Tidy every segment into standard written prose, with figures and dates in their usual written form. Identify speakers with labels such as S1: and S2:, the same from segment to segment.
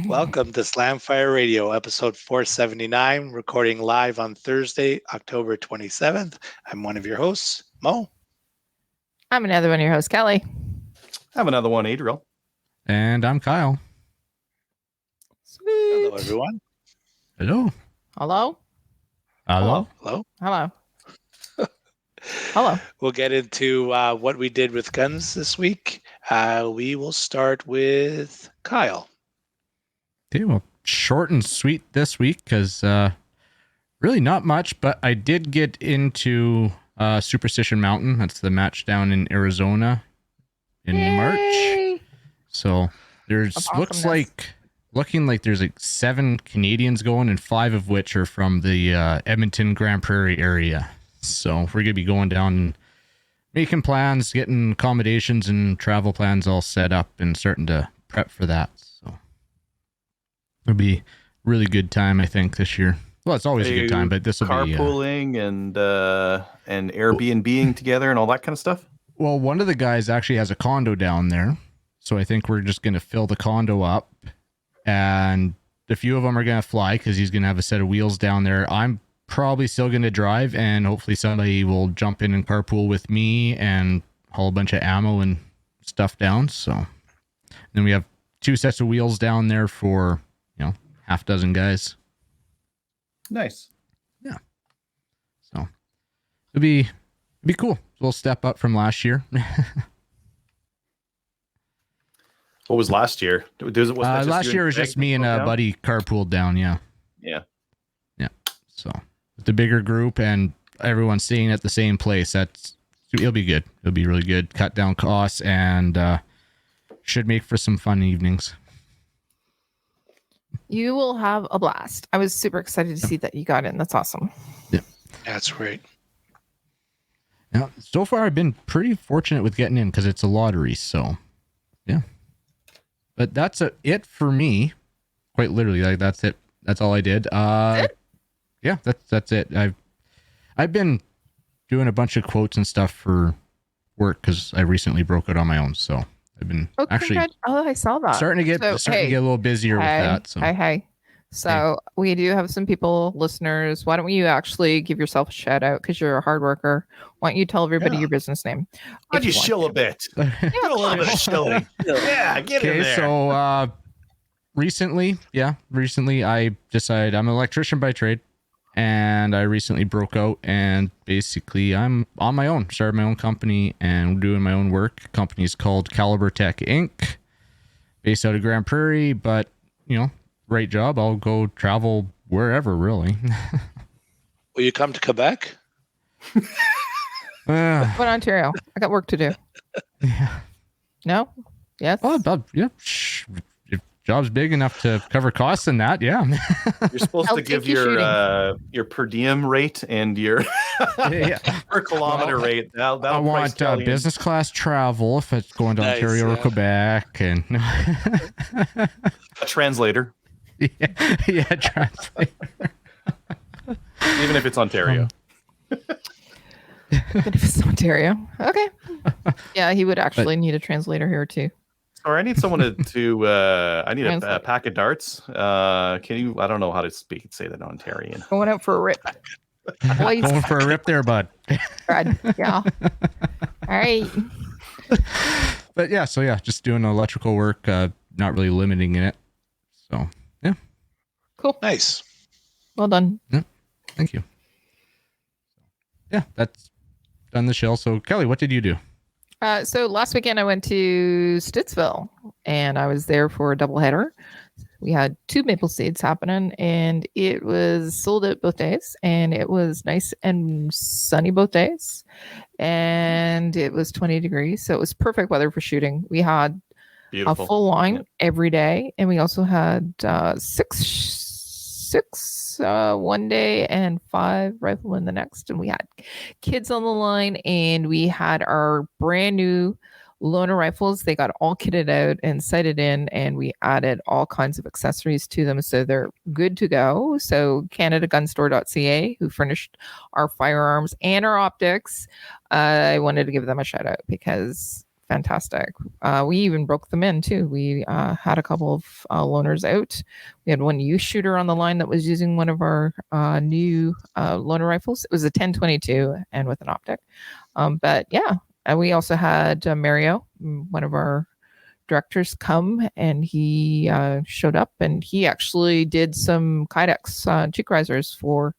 S1: Welcome to Slamfire Radio, episode 479, recording live on Thursday, October 27th. I'm one of your hosts, Mo.
S2: I'm another one of your hosts, Kelly.
S3: I'm another one, Adriel.
S4: And I'm Kyle.
S2: Sweet.
S1: Hello, everyone.
S4: Hello.
S2: Hello?
S4: Hello.
S1: Hello.
S2: Hello. Hello.
S1: We'll get into what we did with guns this week. We will start with Kyle.
S4: Okay, well, short and sweet this week because really not much, but I did get into Superstition Mountain. That's the match down in Arizona in March. So there's looking like there's like 7 Canadians going, and 5 of which are from the Edmonton Grand Prairie area. So we're gonna be going down and making plans, getting accommodations and travel plans all set up, and starting to prep for that. So it'll be a really good time, I think, this year. Well, it's always a good time, but this will be
S3: carpooling and Airbnb-ing together and all that kind of stuff.
S4: Well, one of the guys actually has a condo down there, so I think we're just gonna fill the condo up, and a few of them are gonna fly because he's gonna have a set of wheels down there. I'm probably still going to drive, and hopefully somebody will jump in and carpool with me and haul a bunch of ammo and stuff down. So then we have 2 sets of wheels down there for, half dozen guys.
S3: Nice.
S4: Yeah. So it'll be cool. A little step up from last year.
S3: What was last year?
S4: Last year was just me and a buddy carpooled down. Yeah.
S3: Yeah.
S4: So with the bigger group and everyone staying at the same place, it'll be good. It'll be really good. Cut down costs and should make for some fun evenings.
S2: You will have a blast. I was super excited to see that you got in. That's awesome.
S4: Yeah.
S1: That's great.
S4: Now, so far I've been pretty fortunate with getting in because it's a lottery. So, yeah. But that's it for me. Quite literally, like that's it. That's all I did. Yeah, that's it. I've been doing a bunch of quotes and stuff for work because I recently broke out on my own. So I've been
S2: I saw that.
S4: starting to get a little busier with that. So.
S2: Hey. So we do have some people, listeners. Why don't you actually give yourself a shout out because you're a hard worker? Why don't you tell everybody your business name?
S3: Why don't you shill a bit? Do a little bit of shilling. Yeah, get in there.
S4: So recently I decided I'm an electrician by trade. And I recently broke out, and basically I'm on my own. Started my own company and doing my own work. Company's called Caliber Tech Inc. Based out of Grand Prairie, but right job, I'll go travel wherever, really.
S1: Will you come to Quebec?
S2: What Ontario? I got work to do.
S4: Yeah.
S2: No? Yes?
S4: Oh, yeah. Job's big enough to cover costs in that, yeah.
S3: You're supposed to give your per diem rate and your per kilometer rate.
S4: I want business class travel if it's going to Ontario or Quebec, and
S3: a translator.
S4: Yeah, translator.
S3: Even if it's Ontario.
S2: Even if it's Ontario, okay. Yeah, he would actually need a translator here too.
S3: Or I need someone to I need a pack of darts. Can you? I don't know how to say that in Ontarian.
S2: Going out for a rip.
S4: Going for a rip there, bud.
S2: Yeah. All right.
S4: But yeah, just doing electrical work, not really limiting in it. So yeah.
S2: Cool.
S1: Nice.
S2: Well done.
S4: Yeah. Thank you. Yeah, that's done the shell. So Kelly, what did you do?
S2: So last weekend I went to Stittsville and I was there for a doubleheader. We had 2 maple seeds happening and it was sold out both days, and it was nice and sunny both days, and it was 20 degrees. So it was perfect weather for shooting. We had a full line every day, and we also had 6 one day and 5 riflemen the next, and we had kids on the line, and we had our brand new loaner rifles. They got all kitted out and sighted in, and we added all kinds of accessories to them, so they're good to go. So CanadaGunstore.ca, who furnished our firearms and our optics, I wanted to give them a shout out because fantastic. We even broke them in too. We had a couple of loaners out. We had one youth shooter on the line that was using one of our new loaner rifles. It was a 1022 and with an optic. But yeah, and we also had Mario, one of our directors, come, and he showed up, and he actually did some Kydex cheek risers for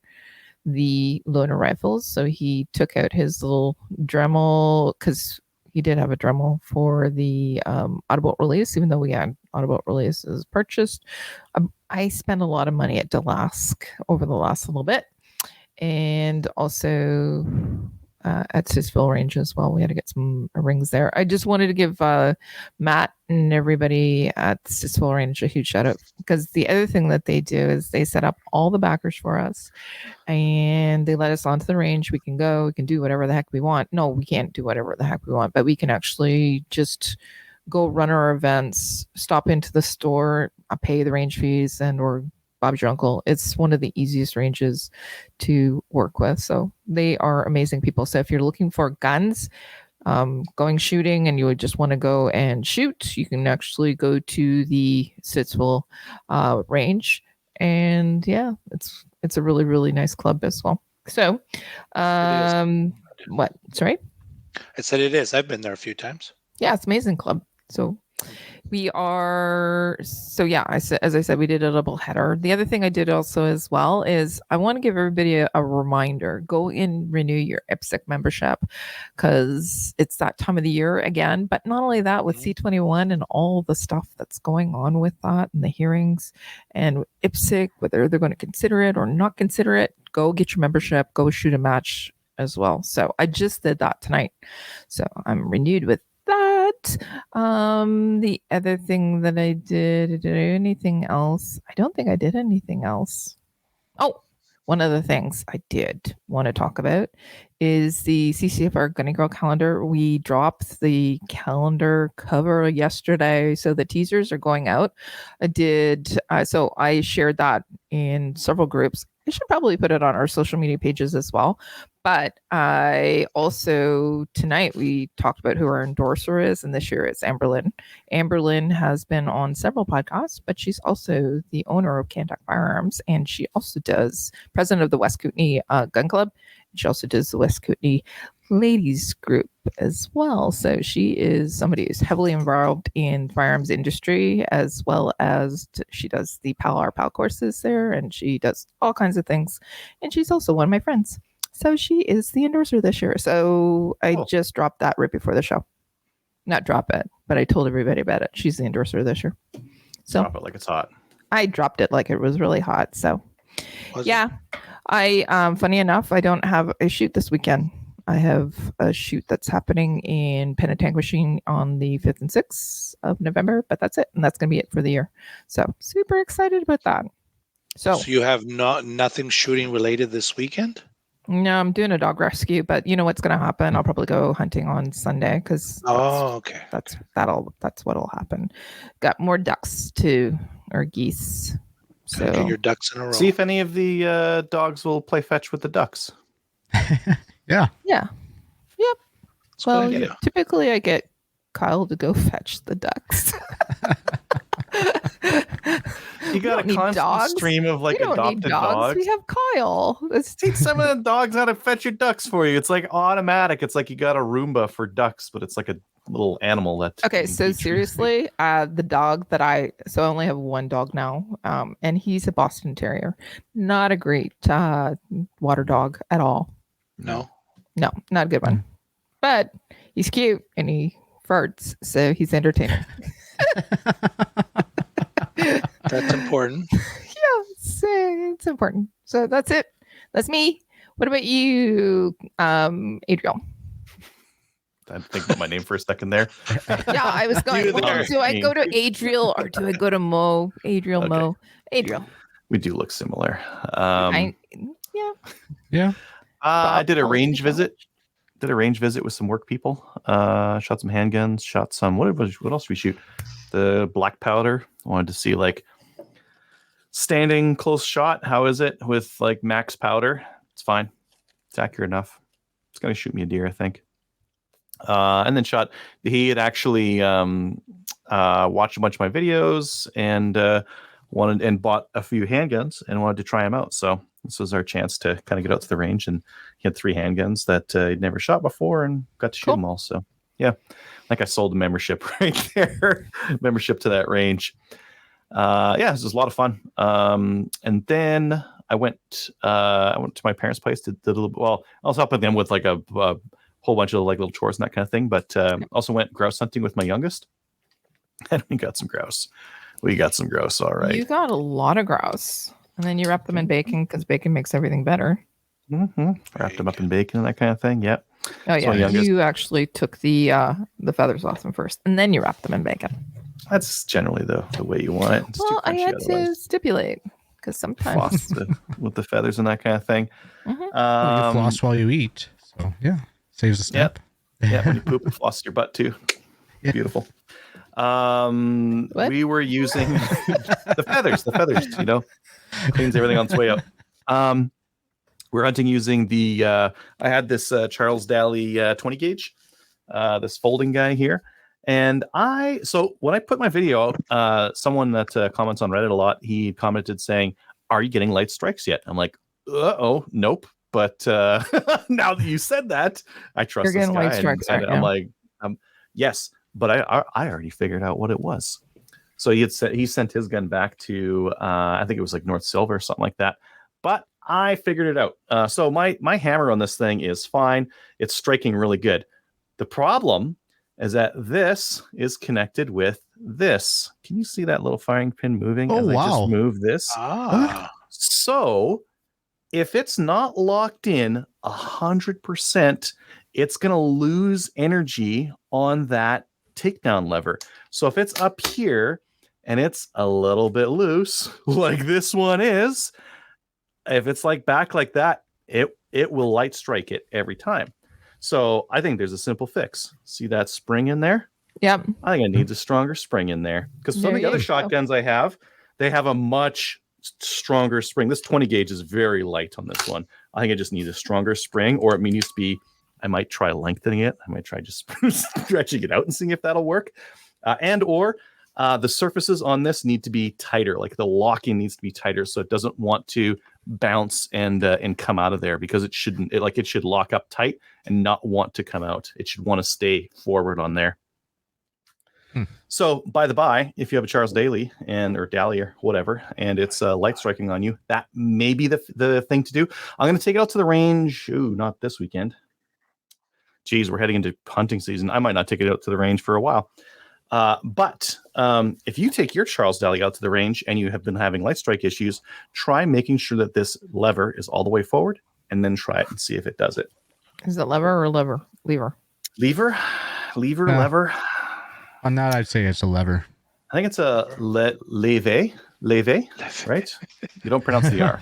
S2: the loaner rifles. So he took out his little Dremel, because he did have a Dremel for the Autobolt release, even though we had Autobolt releases purchased. I spent a lot of money at Delask over the last little bit, and also at Stittsville Range as well. We had to get some rings there. I just wanted to give Matt and everybody at Stittsville Range a huge shout out, because the other thing that they do is they set up all the backers for us, and they let us onto the range. We can go, we can do whatever the heck we want. No, we can't do whatever the heck we want, but we can actually just go run our events, stop into the store, pay the range fees, and or Bob's your uncle. It's one of the easiest ranges to work with. So they are amazing people. So if you're looking for guns, going shooting, and you would just want to go and shoot, you can actually go to the Stittsville range. And yeah, it's a really, really nice club as well. So what? Sorry?
S1: I said it is. I've been there a few times.
S2: Yeah, it's an amazing club. So we are, so yeah, as I said, we did a double header. The other thing I did also as well is I want to give everybody a reminder, go and renew your IPSC membership, because it's that time of the year again. But not only that, with C21 and all the stuff that's going on with that and the hearings and IPSC, whether they're going to consider it or not consider it, go get your membership, go shoot a match as well. So I just did that tonight. So I'm renewed with that. The other thing that I did I do anything else? I don't think I did anything else. Oh, one of the things I did want to talk about is the CCFR Gunny Girl calendar. We dropped the calendar cover yesterday, so the teasers are going out. So I shared that in several groups. I should probably put it on our social media pages as well. But I also, tonight, we talked about who our endorser is, and this year it's Amberlyn. Amberlyn has been on several podcasts, but she's also the owner of Kandak Firearms, and she also does president of the West Kootenay Gun Club. She also does the West Kootenay Ladies Group as well. So she is somebody who's heavily involved in firearms industry, as well as she does the PAL courses there, and she does all kinds of things. And she's also one of my friends. So she is the endorser this year. So I just dropped that right before the show. Not drop it, but I told everybody about it. She's the endorser this year. So
S3: drop it like it's hot.
S2: I dropped it like it was really hot. So yeah, I funny enough, I don't have a shoot this weekend. I have a shoot that's happening in Penetanguishene on the 5th and 6th of November, but that's it. And that's going to be it for the year. So super excited about that. So
S1: you have nothing shooting related this weekend?
S2: No, I'm doing a dog rescue, but you know what's going to happen? I'll probably go hunting on Sunday, because that's what'll happen. Got more ducks or geese. So
S1: get your ducks in a row.
S3: See if any of the dogs will play fetch with the ducks.
S2: Yeah. Yep. Well,
S1: idea.
S2: Typically I get Kyle to go fetch the ducks.
S3: You got a constant stream of adopted dogs.
S2: We have Kyle.
S3: Let's teach some of the dogs how to fetch your ducks for you. It's like automatic. It's like you got a Roomba for ducks, but it's like a little animal that.
S2: Okay, so seriously, the dog that I only have one dog now, and he's a Boston Terrier. Not a great water dog at all.
S1: No,
S2: not a good one. But he's cute and he farts, so he's entertaining.
S1: That's important.
S2: Yeah, it's important. So that's it. That's me. What about you, Adriel?
S3: I think about my name for a second there.
S2: Yeah, I was going. Do I go to Adriel or do I go to Mo? Adriel, okay. Mo, Adriel.
S3: We do look similar.
S2: Yeah.
S3: I did a range visit. Did a range visit with some work people. Shot some handguns. Shot some. What else did we shoot? The black powder. I wanted to see standing close shot. How is it with max powder? It's fine. It's accurate enough. It's gonna shoot me a deer, I think. And then he had actually watched a bunch of my videos and bought a few handguns and wanted to try them out. So this was our chance to kind of get out to the range, and he had 3 handguns that he'd never shot before and got to shoot them all. So yeah, like I sold a membership right there, membership to that range. Yeah, this was a lot of fun. And then I went to my parents' place did a little. Well, I was helping them with like a whole bunch of like little chores and that kind of thing. But also went grouse hunting with my youngest, and we got some grouse. All right.
S2: You got a lot of grouse, and then you wrap them in bacon because bacon makes everything better.
S3: Mm-hmm. Wrapped them up in bacon and that kind of thing. Yep.
S2: Oh yeah, you actually took the feathers off them first, and then you wrapped them in bacon.
S3: That's generally the way you want it. It's
S2: well, I had to stipulate because sometimes
S3: floss with the feathers and that kind of thing.
S2: Mm-hmm.
S4: You floss while you eat, so yeah, saves a step.
S3: Yeah, when you poop, it flosses your butt too. Yeah. Beautiful. We were using the feathers, cleans everything on its way up. We're hunting using I had this Charles Daly 20 gauge, this folding guy here. And so when I put my video out, someone that comments on Reddit a lot, he commented saying, "Are you getting light strikes yet?" I'm like, nope. But now that you said that, I trust
S2: You're getting
S3: this guy.
S2: light strikes
S3: and
S2: right
S3: I'm
S2: now.
S3: like, yes, but I already figured out what it was. So he sent his gun back to I think it was like North Silver or something like that. But I figured it out. So my hammer on this thing is fine. It's striking really good. The problem is that this is connected with this. Can you see that little firing pin moving as I just move this? So if it's not locked in 100%, it's going to lose energy on that takedown lever. So if it's up here and it's a little bit loose, like this one is, if it's like back like that, it will light strike it every time. So I think there's a simple fix. See that spring in there?
S2: Yep.
S3: I think it needs a stronger spring in there because some of the other shotguns I have, they have a much stronger spring. This 20 gauge is very light on this one. I think it just needs a stronger spring, or it needs to be. I might try lengthening it. I might try just stretching it out and seeing if that'll work. Or the surfaces on this need to be tighter. Like the locking needs to be tighter so it doesn't want to bounce and come out of there, because it shouldn't. It should lock up tight and not want to come out. It should want to stay forward on there. So by the by, if you have a Charles Daly or Daly or whatever, and it's light striking on you, that may be the thing to do. I'm going to take it out to the range. Ooh, not this weekend. Geez, we're heading into hunting season. I might not take it out to the range for a while. But if you take your Charles Daly out to the range and you have been having light strike issues, try making sure that this lever is all the way forward, and then try it and see if it does it.
S2: Is it lever or lever? Lever.
S3: Lever.
S4: On that, I'd say it's a lever.
S3: I think it's a leve, right? You don't pronounce the R.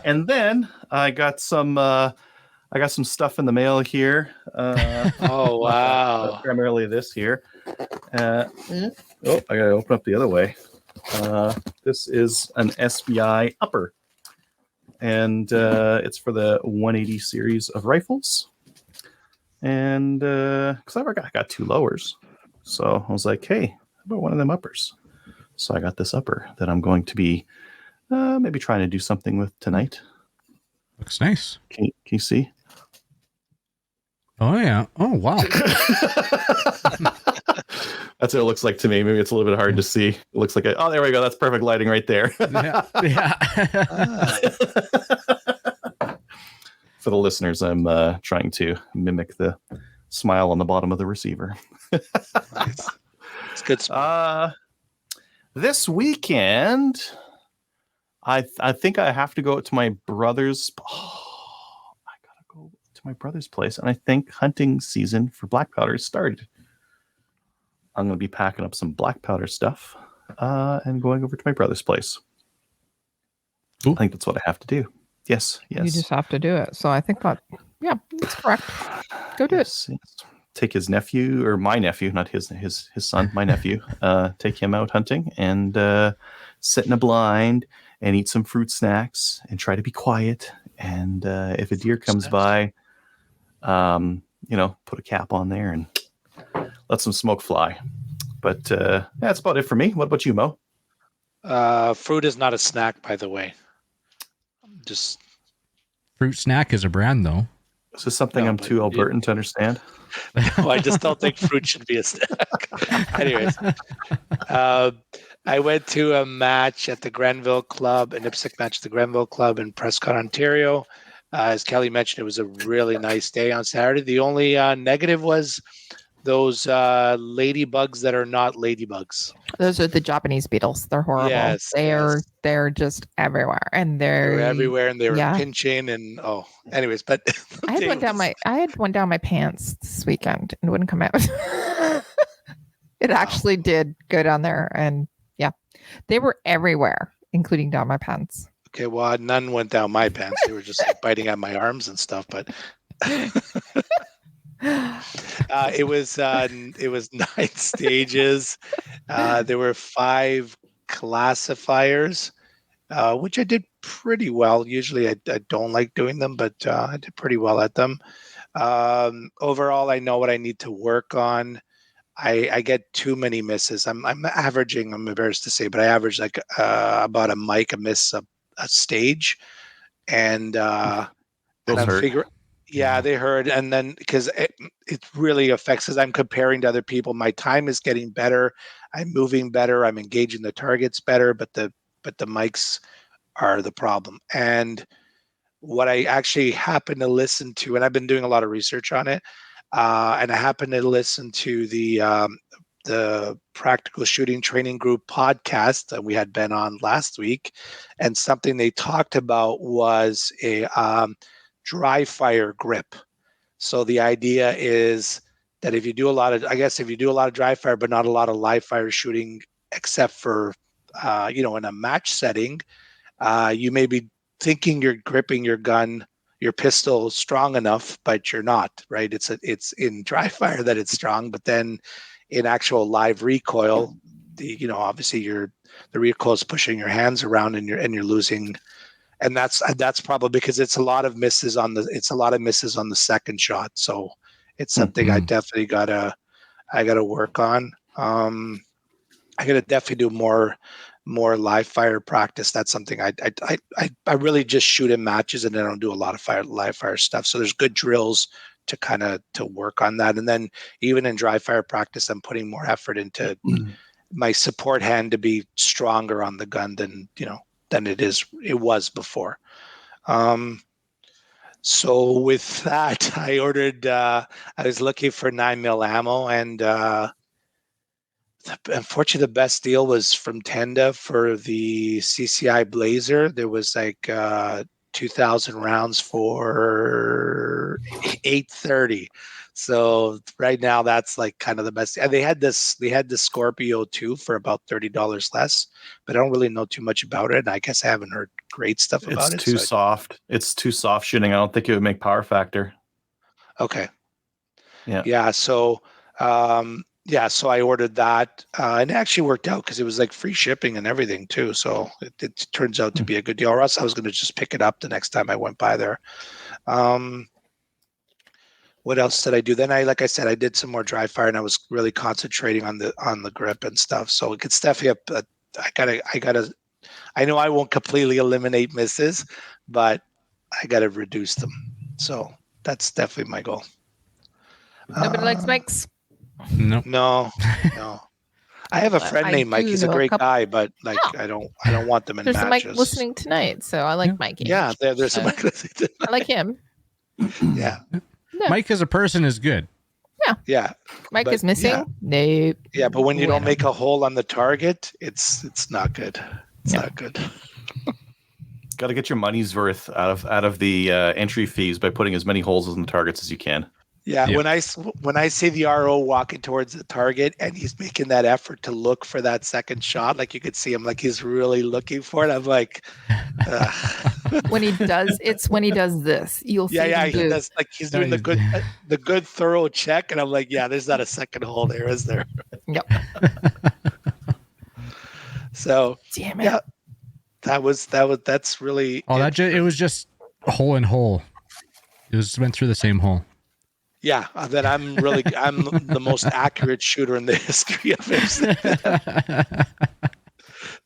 S3: And then I got some stuff in the mail here.
S1: Oh, wow.
S3: Primarily this here. I gotta open up the other way. This is an SBI upper, and it's for the 180 series of rifles. And because I got 2 lowers, so I was like, hey, how about one of them uppers? So I got this upper that I'm going to be maybe trying to do something with tonight.
S4: Looks nice.
S3: Can you see?
S4: Oh yeah. Oh wow.
S3: That's what it looks like to me. Maybe it's a little bit hard to see. It looks like oh, there we go. That's perfect lighting right there.
S4: Yeah.
S3: For the listeners, I'm trying to mimic the smile on the bottom of the receiver.
S1: Nice. It's good.
S3: This weekend, I think I have to go to my brother's. I gotta go to my brother's place, and I think hunting season for black powder started. I'm going to be packing up some black powder stuff and going over to my brother's place.
S4: Ooh.
S3: I think that's what I have to do. Yes.
S2: You just have to do it. So I think that's correct. Go do it.
S3: Take his nephew, or my nephew, not his son, my nephew, take him out hunting and sit in a blind and eat some fruit snacks and try to be quiet. And if a deer comes by, put a cap on there and let some smoke fly. But that's about it for me. What about you, Mo?
S1: Fruit is not a snack, by the way. Just
S4: Fruit Snack is a brand, though.
S3: Is this something
S1: No,
S3: I'm
S1: but
S3: too Albertan to understand?
S1: no, I just don't think fruit should be a snack. Anyways, I went to a match at the Grenville Club, an IPSC match at the Grenville Club in Prescott, Ontario. As Kelly mentioned, it was a really nice day on Saturday. The only negative was those ladybugs that are not ladybugs.
S2: Those are the Japanese beetles. They're horrible.
S1: Yes,
S2: They're just everywhere, and
S1: They were everywhere, and they were pinching. And anyways, but
S2: I had one down my pants this weekend, and it wouldn't come out. It actually did go down there, and they were everywhere, including down my pants.
S1: Okay, well, none went down my pants. They were just biting at my arms and stuff. But it was 9 stages. There were 5 classifiers, which I did pretty well. Usually, I don't like doing them, but I did pretty well at them. Overall, I know what I need to work on. I get too many misses. I'm averaging. I'm embarrassed to say, but I average like about a miss a stage, and
S3: Those
S1: I'm
S3: hurt.
S1: they hurt. And then because it really affects, as I'm comparing to other people, my time is getting better. I'm moving better. I'm engaging the targets better, but the mics are the problem. And what I actually happen to listen to, and I've been doing a lot of research on it, and I happen to listen to the Practical Shooting Training Group podcast that we had Ben on last week, and something they talked about was a dry fire grip. So the idea is that if you do a lot of dry fire, but not a lot of live fire shooting, except for in a match setting, you may be thinking you're gripping your gun, your pistol strong enough, but you're not, right? It's in dry fire that it's strong, but then in actual live recoil, obviously the recoil is pushing your hands around, and you're losing. And that's probably because it's a lot of misses on the second shot. So it's something I definitely gotta work on. I gotta definitely do more live fire practice. That's something I really just shoot in matches, and I don't do a lot of live fire stuff. So there's good drills to work on that. And then even in dry fire practice, I'm putting more effort into my support hand to be stronger on the gun than it was before. So with that, I ordered. I was looking for 9mm ammo, and unfortunately, the best deal was from Tenda for the CCI Blazer. There was like 2,000 rounds for $830. So right now, that's like kind of the best. And they had the Scorpio too for about $30 less, but I don't really know too much about it. And I guess I haven't heard great stuff about it.
S3: It's too soft. It's too soft shooting. I don't think it would make power factor.
S1: Okay.
S3: Yeah.
S1: So, so I ordered that, and it actually worked out because it was like free shipping and everything too. So it turns out to be a good deal. Or else I was going to just pick it up the next time I went by there. What else did I do? Then like I said, I did some more dry fire, and I was really concentrating on the grip and stuff. So it's definitely I know I won't completely eliminate misses, but I gotta reduce them. So that's definitely my goal.
S2: Nobody likes mics.
S1: No. I have a friend named Mike. He's a great guy, but I don't want them in
S2: There's
S1: matches.
S2: a Mike listening tonight, so I like Mike.
S1: Yeah, there's a Mike listening tonight.
S2: I like him.
S1: Yeah.
S4: Mike as a person is good.
S1: Yeah.
S2: Mike is missing.
S1: Yeah.
S2: Nope.
S1: Yeah, but when you don't make a hole on the target, it's not good. It's not good.
S3: Got to get your money's worth out of the entry fees by putting as many holes in the targets as you can.
S1: Yeah, yep. When I see the RO walking towards the target and he's making that effort to look for that second shot, like you could see him, like he's really looking for it. I'm like,
S2: when he does this, you'll see.
S1: Yeah, he does. Like he's doing the good thorough check, and I'm like, yeah, there's not a second hole there, is there?
S2: Yep.
S1: So
S2: damn it.
S1: Yeah, that's really.
S4: Oh, it was just hole in hole. It went through the same hole.
S1: Yeah, that I'm the most accurate shooter in the history of it.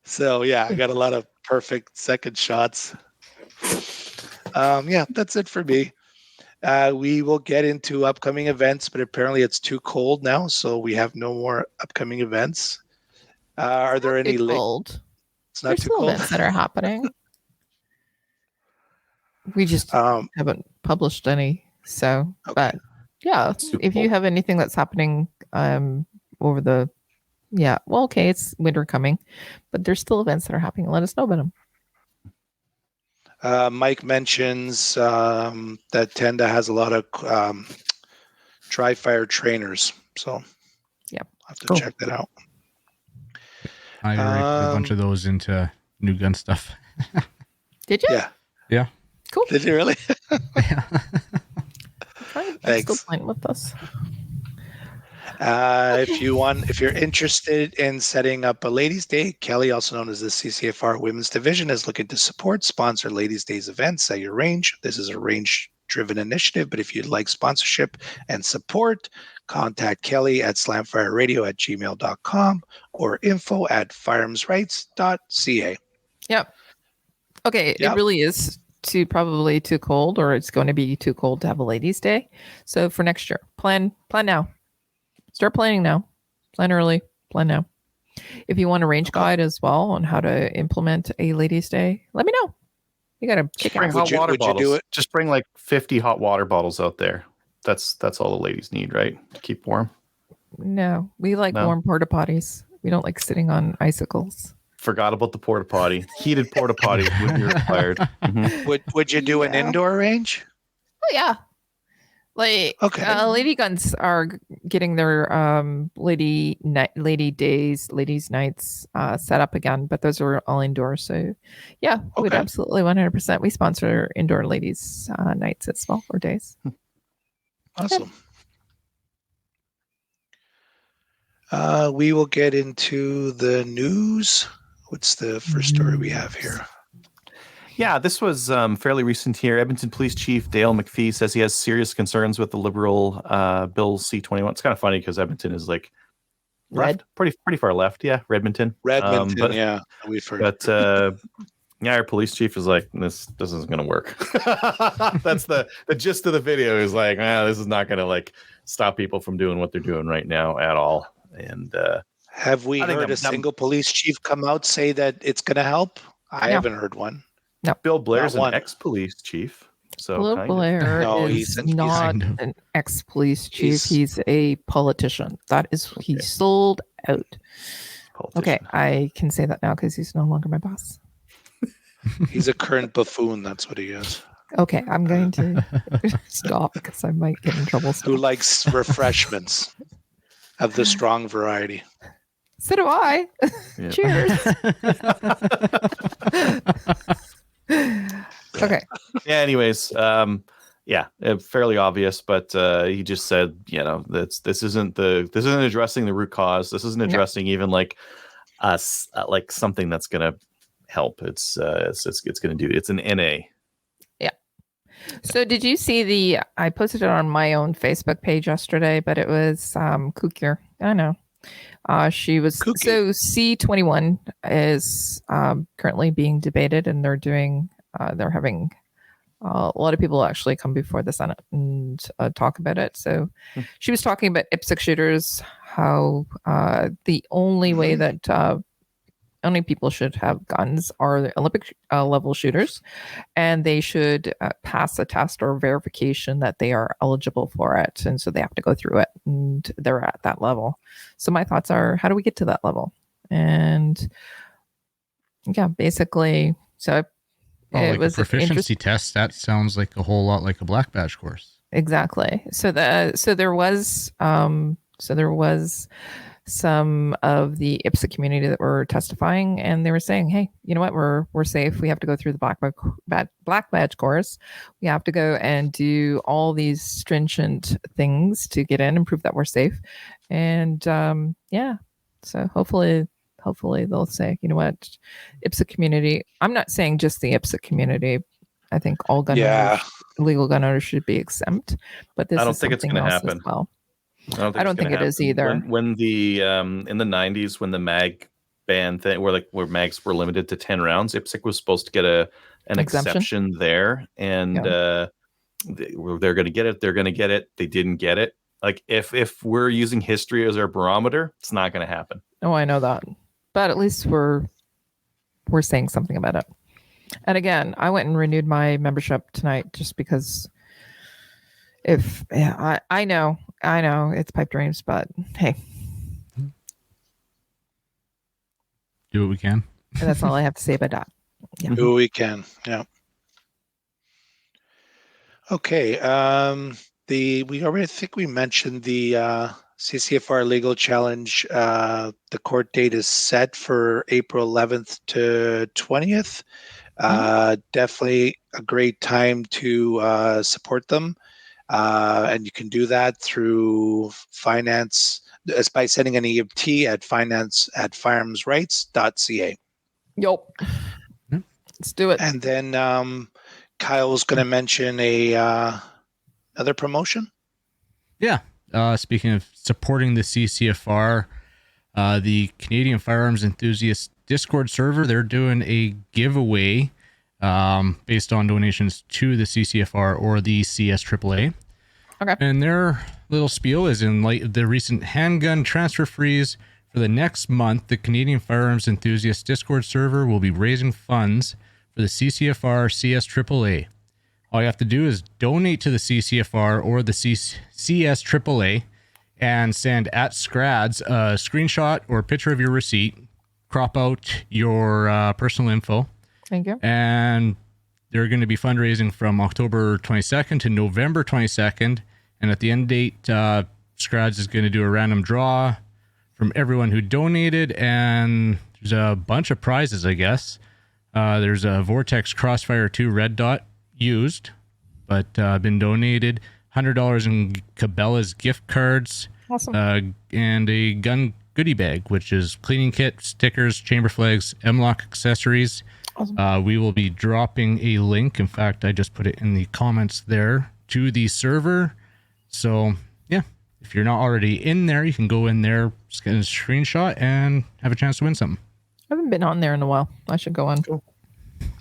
S1: So yeah, I got a lot of perfect second shots. Yeah, that's it for me. We will get into upcoming events, but apparently it's too cold now, so we have no more upcoming events. Are there any?
S2: Too cold.
S1: It's not
S2: There's
S1: too
S2: still
S1: cold.
S2: events that are happening. We just haven't published any. So,
S1: Okay.
S2: but yeah, if you have anything that's happening over the, well, okay, it's winter coming, but there's still events that are happening. Let us know about them.
S1: Mike mentions that Tenda has a lot of dry fire trainers, so
S2: yeah,
S1: I'll have to check that out.
S4: I already put a bunch of those into new gun stuff.
S2: Did you?
S4: Yeah.
S2: Cool.
S1: Did you really?
S4: Yeah.
S1: Thanks.
S2: Still playing with us.
S1: If you're interested in setting up a Ladies' Day, Kelly, also known as the CCFR Women's Division, is looking to sponsor Ladies' Day's events at your range. This is a range-driven initiative, but if you'd like sponsorship and support, contact Kelly at slamfireradio@gmail.com or info@firearmsrights.ca.
S2: Yep. Okay, it really is probably too cold, or it's going to be too cold to have a Ladies' Day. So for next year, plan now. Start planning now. Plan early. Plan now. If you want a range guide as well on how to implement a Ladies' Day, let me know. You got to
S3: bring hot water bottles. You do it? Just bring like 50 hot water bottles out there. That's all the ladies need, right? To keep warm.
S2: No, we like warm porta potties. We don't like sitting on icicles.
S3: Forgot about the porta potty. Heated porta potty would be required. Mm-hmm.
S1: Would you do an indoor range?
S2: Oh yeah. Like lady guns are getting their ladies nights set up again, but those are all indoors. So yeah, we'd absolutely 100%. We sponsor indoor ladies nights as well, or days.
S1: Awesome. We will get into the news. What's the first story we have here?
S3: Yeah, this was fairly recent here. Edmonton Police Chief Dale McPhee says he has serious concerns with the Liberal Bill C-21. It's kind of funny because Edmonton is like left, pretty far left. Yeah, Redmonton.
S1: Yeah, we've heard.
S3: But our police chief is like, this isn't going to work. That's the gist of the video. Is like, this is not going to like stop people from doing what they're doing right now at all. And
S1: have we heard a single police chief come out say that it's going to help? I haven't heard one.
S2: No.
S3: Bill Blair's an ex-police chief. So
S2: Bill Blair is not an ex-police chief. He's a politician. That is, he sold out. Okay, I can say that now because he's no longer my boss.
S1: He's a current buffoon. That's what he is.
S2: Okay, I'm going to stop because I might get in trouble.
S1: Who likes refreshments of the strong variety?
S2: So do I. Yeah. Cheers. Okay.
S3: Yeah. Anyways, fairly obvious, but he just said, this isn't addressing the root cause. This isn't addressing even like us, like something that's gonna help. It's going to do. It's an NA.
S2: Yeah. So did you see I posted it on my own Facebook page yesterday, but it was Kukir. I know. She was
S1: Cookie.
S2: So C-21 is currently being debated, and they're having a lot of people actually come before the Senate and talk about it. So she was talking about IPSC shooters, how the only way that only people should have guns are the Olympic level shooters, and they should pass a test or verification that they are eligible for it, and so they have to go through it, and they're at that level. So my thoughts are, how do we get to that level? And yeah, basically, so it was
S4: a proficiency test. That sounds like a whole lot like a black badge course.
S2: Exactly. So there was some of the IPSC community that were testifying, and they were saying, hey, you know what, we're safe. We have to go through the black badge course. We have to go and do all these stringent things to get in and prove that we're safe. And so hopefully they'll say, you know what, IPSC community. I'm not saying just the IPSC community. I think all gun owners legal gun owners should be exempt, but this
S3: I don't
S2: is
S3: think it's
S2: something
S3: going to
S2: else
S3: happen.
S2: as well.
S3: I
S2: don't think it is either.
S3: When the in the 90s, when the mag ban thing, where mags were limited to 10 rounds, IPSC was supposed to get an exception there, and they're going to get it. They're going to get it. They didn't get it. Like if we're using history as our barometer, it's not going to happen.
S2: Oh, I know that, but at least we're saying something about it. And again, I went and renewed my membership tonight just because. I know it's pipe dreams, but hey,
S4: Do what we can.
S2: and that's all I have to say about that. Yeah.
S1: Do what we can. Yeah. Okay. We already think we mentioned the CCFR legal challenge. The court date is set for April 11th to 20th. Definitely a great time to support them. And you can do that through finance by sending an EFT at finance@firearmsrights.ca.
S2: Yep. Let's do it.
S1: And then Kyle's going to mention another promotion.
S4: Yeah. Speaking of supporting the CCFR, the Canadian Firearms Enthusiast Discord server, they're doing a giveaway based on donations to the CCFR or the CSAAA.
S2: Okay.
S4: And their little spiel is, in light of the recent handgun transfer freeze, for the next month, the Canadian Firearms Enthusiast Discord server will be raising funds for the CCFR CSAAA. All you have to do is donate to the CCFR or the CSAAA and send @Scrads a screenshot or picture of your receipt, crop out your personal info.
S2: Thank you.
S4: And they're going to be fundraising from October 22nd to November 22nd. And at the end date, Scrads is going to do a random draw from everyone who donated. And there's a bunch of prizes, I guess. There's a Vortex Crossfire 2 red dot used, but been donated. $100 in Cabela's gift cards.
S2: Awesome.
S4: And a gun goodie bag, which is cleaning kit, stickers, chamber flags, M-Lock accessories.
S2: Awesome.
S4: We will be dropping a link. In fact, I just put it in the comments there to the server. So, yeah, if you're not already in there, you can go in there, scan a screenshot, and have a chance to win something.
S2: I haven't been on there in a while. I should go on.
S1: Cool.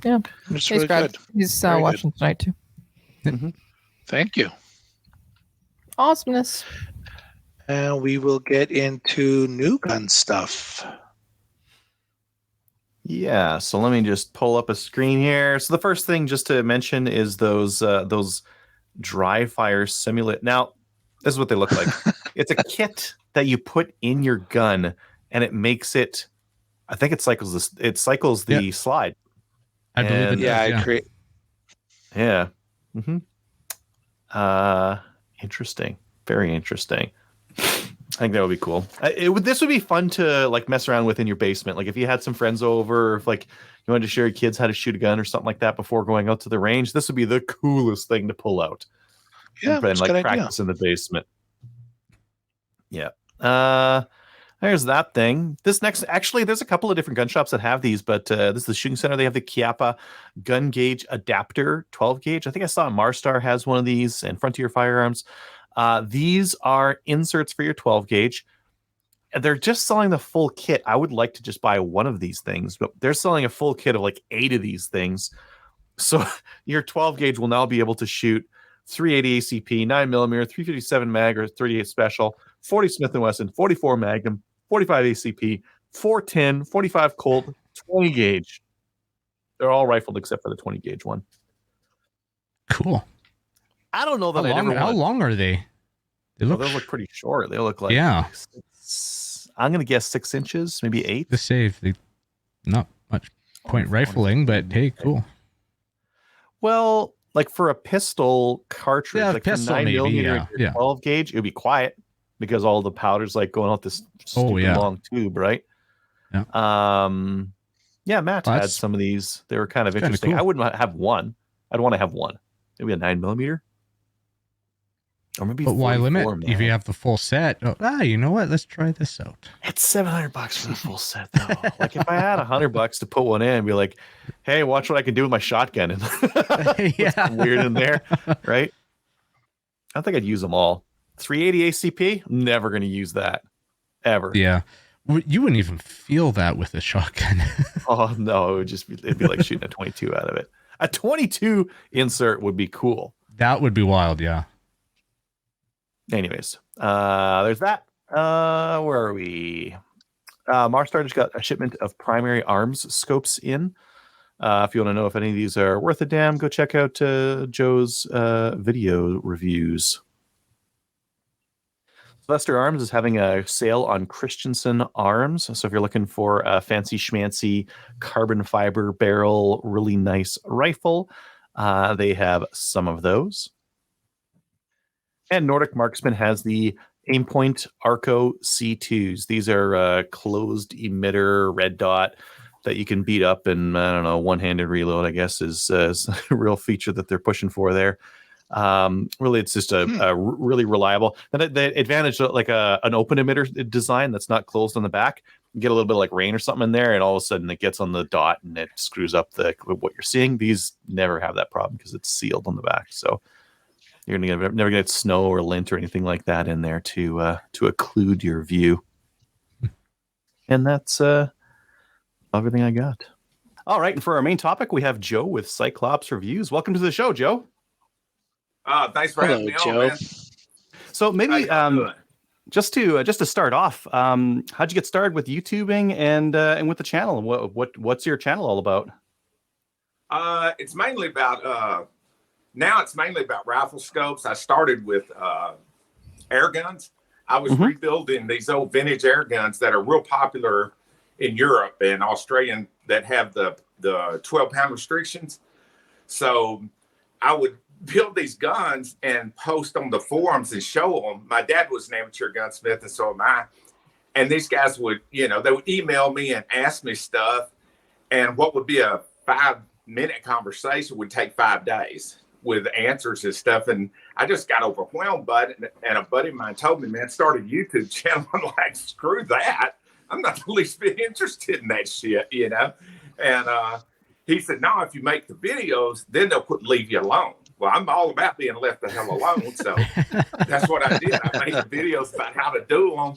S2: Yeah.
S1: It's
S2: Hey,
S1: really
S2: Scrad.
S1: good.
S2: He's
S1: Very
S2: watching tonight, too.
S3: Mm-hmm.
S1: Thank you.
S2: Awesomeness.
S1: And we will get into new gun stuff.
S3: Yeah, so let me just pull up a screen here. So the first thing just to mention is those dry fire simulate. Now, this is what they look like. It's a kit that you put in your gun, and it makes it. I think it cycles this. It cycles the slide.
S4: I believe it.
S1: Yeah,
S4: does,
S1: I create.
S3: Yeah. Mm-hmm. Interesting. Very interesting. I think that would be cool. This would be fun to like mess around with in your basement. Like if you had some friends over, or if like you wanted to show your kids how to shoot a gun or something like that before going out to the range, this would be the coolest thing to pull out.
S1: Yeah,
S3: and like practice in the basement. Yeah. There's that thing. This next, actually, there's a couple of different gun shops that have these, but this is the shooting center. They have the Chiappa gun gauge adapter 12 gauge. I think I saw Marstar has one of these, and Frontier Firearms. These are inserts for your 12 gauge. And they're just selling the full kit. I would like to just buy one of these things, but they're selling a full kit of like 8 of these things. So your 12 gauge will now be able to shoot 380 ACP, 9mm, 357 mag or 38 special, 40 Smith & Wesson, 44 Magnum, 45 ACP, 410, 45 Colt, 20 gauge. They're all rifled except for the 20 gauge one.
S4: Cool.
S3: I don't know that
S4: How long are they? They look,
S3: they look pretty short. They look like I'm gonna guess 6 inches, maybe 8.
S4: To save the not much point rifling, but hey, cool.
S3: Well, like for a pistol cartridge,
S4: Yeah,
S3: like
S4: pistol,
S3: for 9mm
S4: maybe,
S3: and your 12 gauge, it would be quiet because all the powder's like going out this stupid long tube, right?
S4: Yeah.
S3: Yeah, Matt had some of these. They were kind of interesting.
S4: Cool.
S3: I wouldn't have one. I'd want to have one. Maybe a 9mm. Or maybe
S4: But why limit
S3: 44,
S4: if you
S3: man.
S4: have the full set? Oh, you know what? Let's try this out.
S3: It's $700 for the full set, though. Like if I had $100 to put one in and be like, "Hey, watch what I can do with my shotgun," and put something weird in there, right? I think I'd use them all. 380 ACP, never going to use that ever.
S4: Yeah. You wouldn't even feel that with a shotgun.
S3: Oh no, it'd be like shooting a 22 out of it. A 22 insert would be cool.
S4: That would be wild, yeah.
S3: Anyways, there's that. Where are we? Marstar just got a shipment of primary arms scopes in. If you want to know if any of these are worth a damn, go check out Joe's video reviews. Sylvester Arms is having a sale on Christensen arms. So if you're looking for a fancy schmancy carbon fiber barrel, really nice rifle, they have some of those. And Nordic Marksman has the Aimpoint Arco C2s. These are closed emitter red dot that you can beat up and, I don't know, one-handed reload, I guess, is a real feature that they're pushing for there. Really, it's just a really reliable. And the advantage of like an open emitter design that's not closed on the back, you get a little bit of like rain or something in there, and all of a sudden it gets on the dot and it screws up what you're seeing. These never have that problem because it's sealed on the back. So you're never get snow or lint or anything like that in there to occlude your view. And that's everything I got. All right, and for our main topic, we have Joe with Cyclops Reviews. Welcome to the show, Joe.
S5: Thanks for having me
S1: Joe.
S5: on, man.
S3: So maybe just to start off, how'd you get started with YouTubing and with the channel? What's your channel all about?
S5: It's mainly about now it's mainly about rifle scopes. I started with air guns. I was rebuilding these old vintage air guns that are real popular in Europe and Australia that have the 12-pound restrictions. So I would build these guns and post on the forums and show them. My dad was an amateur gunsmith, and so am I. And these guys would, they would email me and ask me stuff. And what would be a 5-minute conversation would take 5 days with answers and stuff. And I just got overwhelmed by it. And a buddy of mine told me, man, start a YouTube channel. I'm like, screw that. I'm not the least bit interested in that shit, And he said, no, if you make the videos, then they'll leave you alone. Well, I'm all about being left the hell alone. So that's what I did. I made videos about how to do them.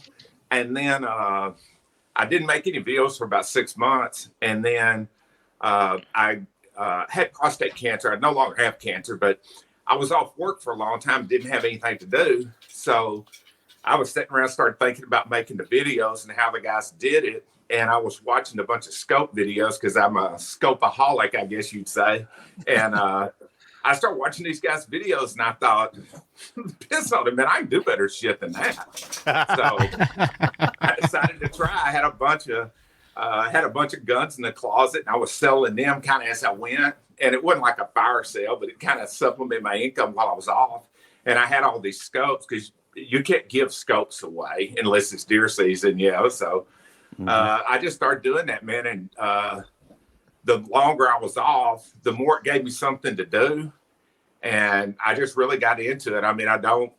S5: And then I didn't make any videos for about 6 months. And then I had prostate cancer. I no longer have cancer, but I was off work for a long time, didn't have anything to do. So I was sitting around, started thinking about making the videos and how the guys did it. And I was watching a bunch of scope videos because I'm a scopeaholic, I guess you'd say. And I started watching these guys' videos, and I thought, piss on it, man, I can do better shit than that. So I decided to try. I had a bunch of guns in the closet, and I was selling them kind of as I went. And it wasn't like a fire sale, but it kind of supplemented my income while I was off. And I had all these scopes because you can't give scopes away unless it's deer season, So I just started doing that, man. And the longer I was off, the more it gave me something to do. And I just really got into it. I mean, I don't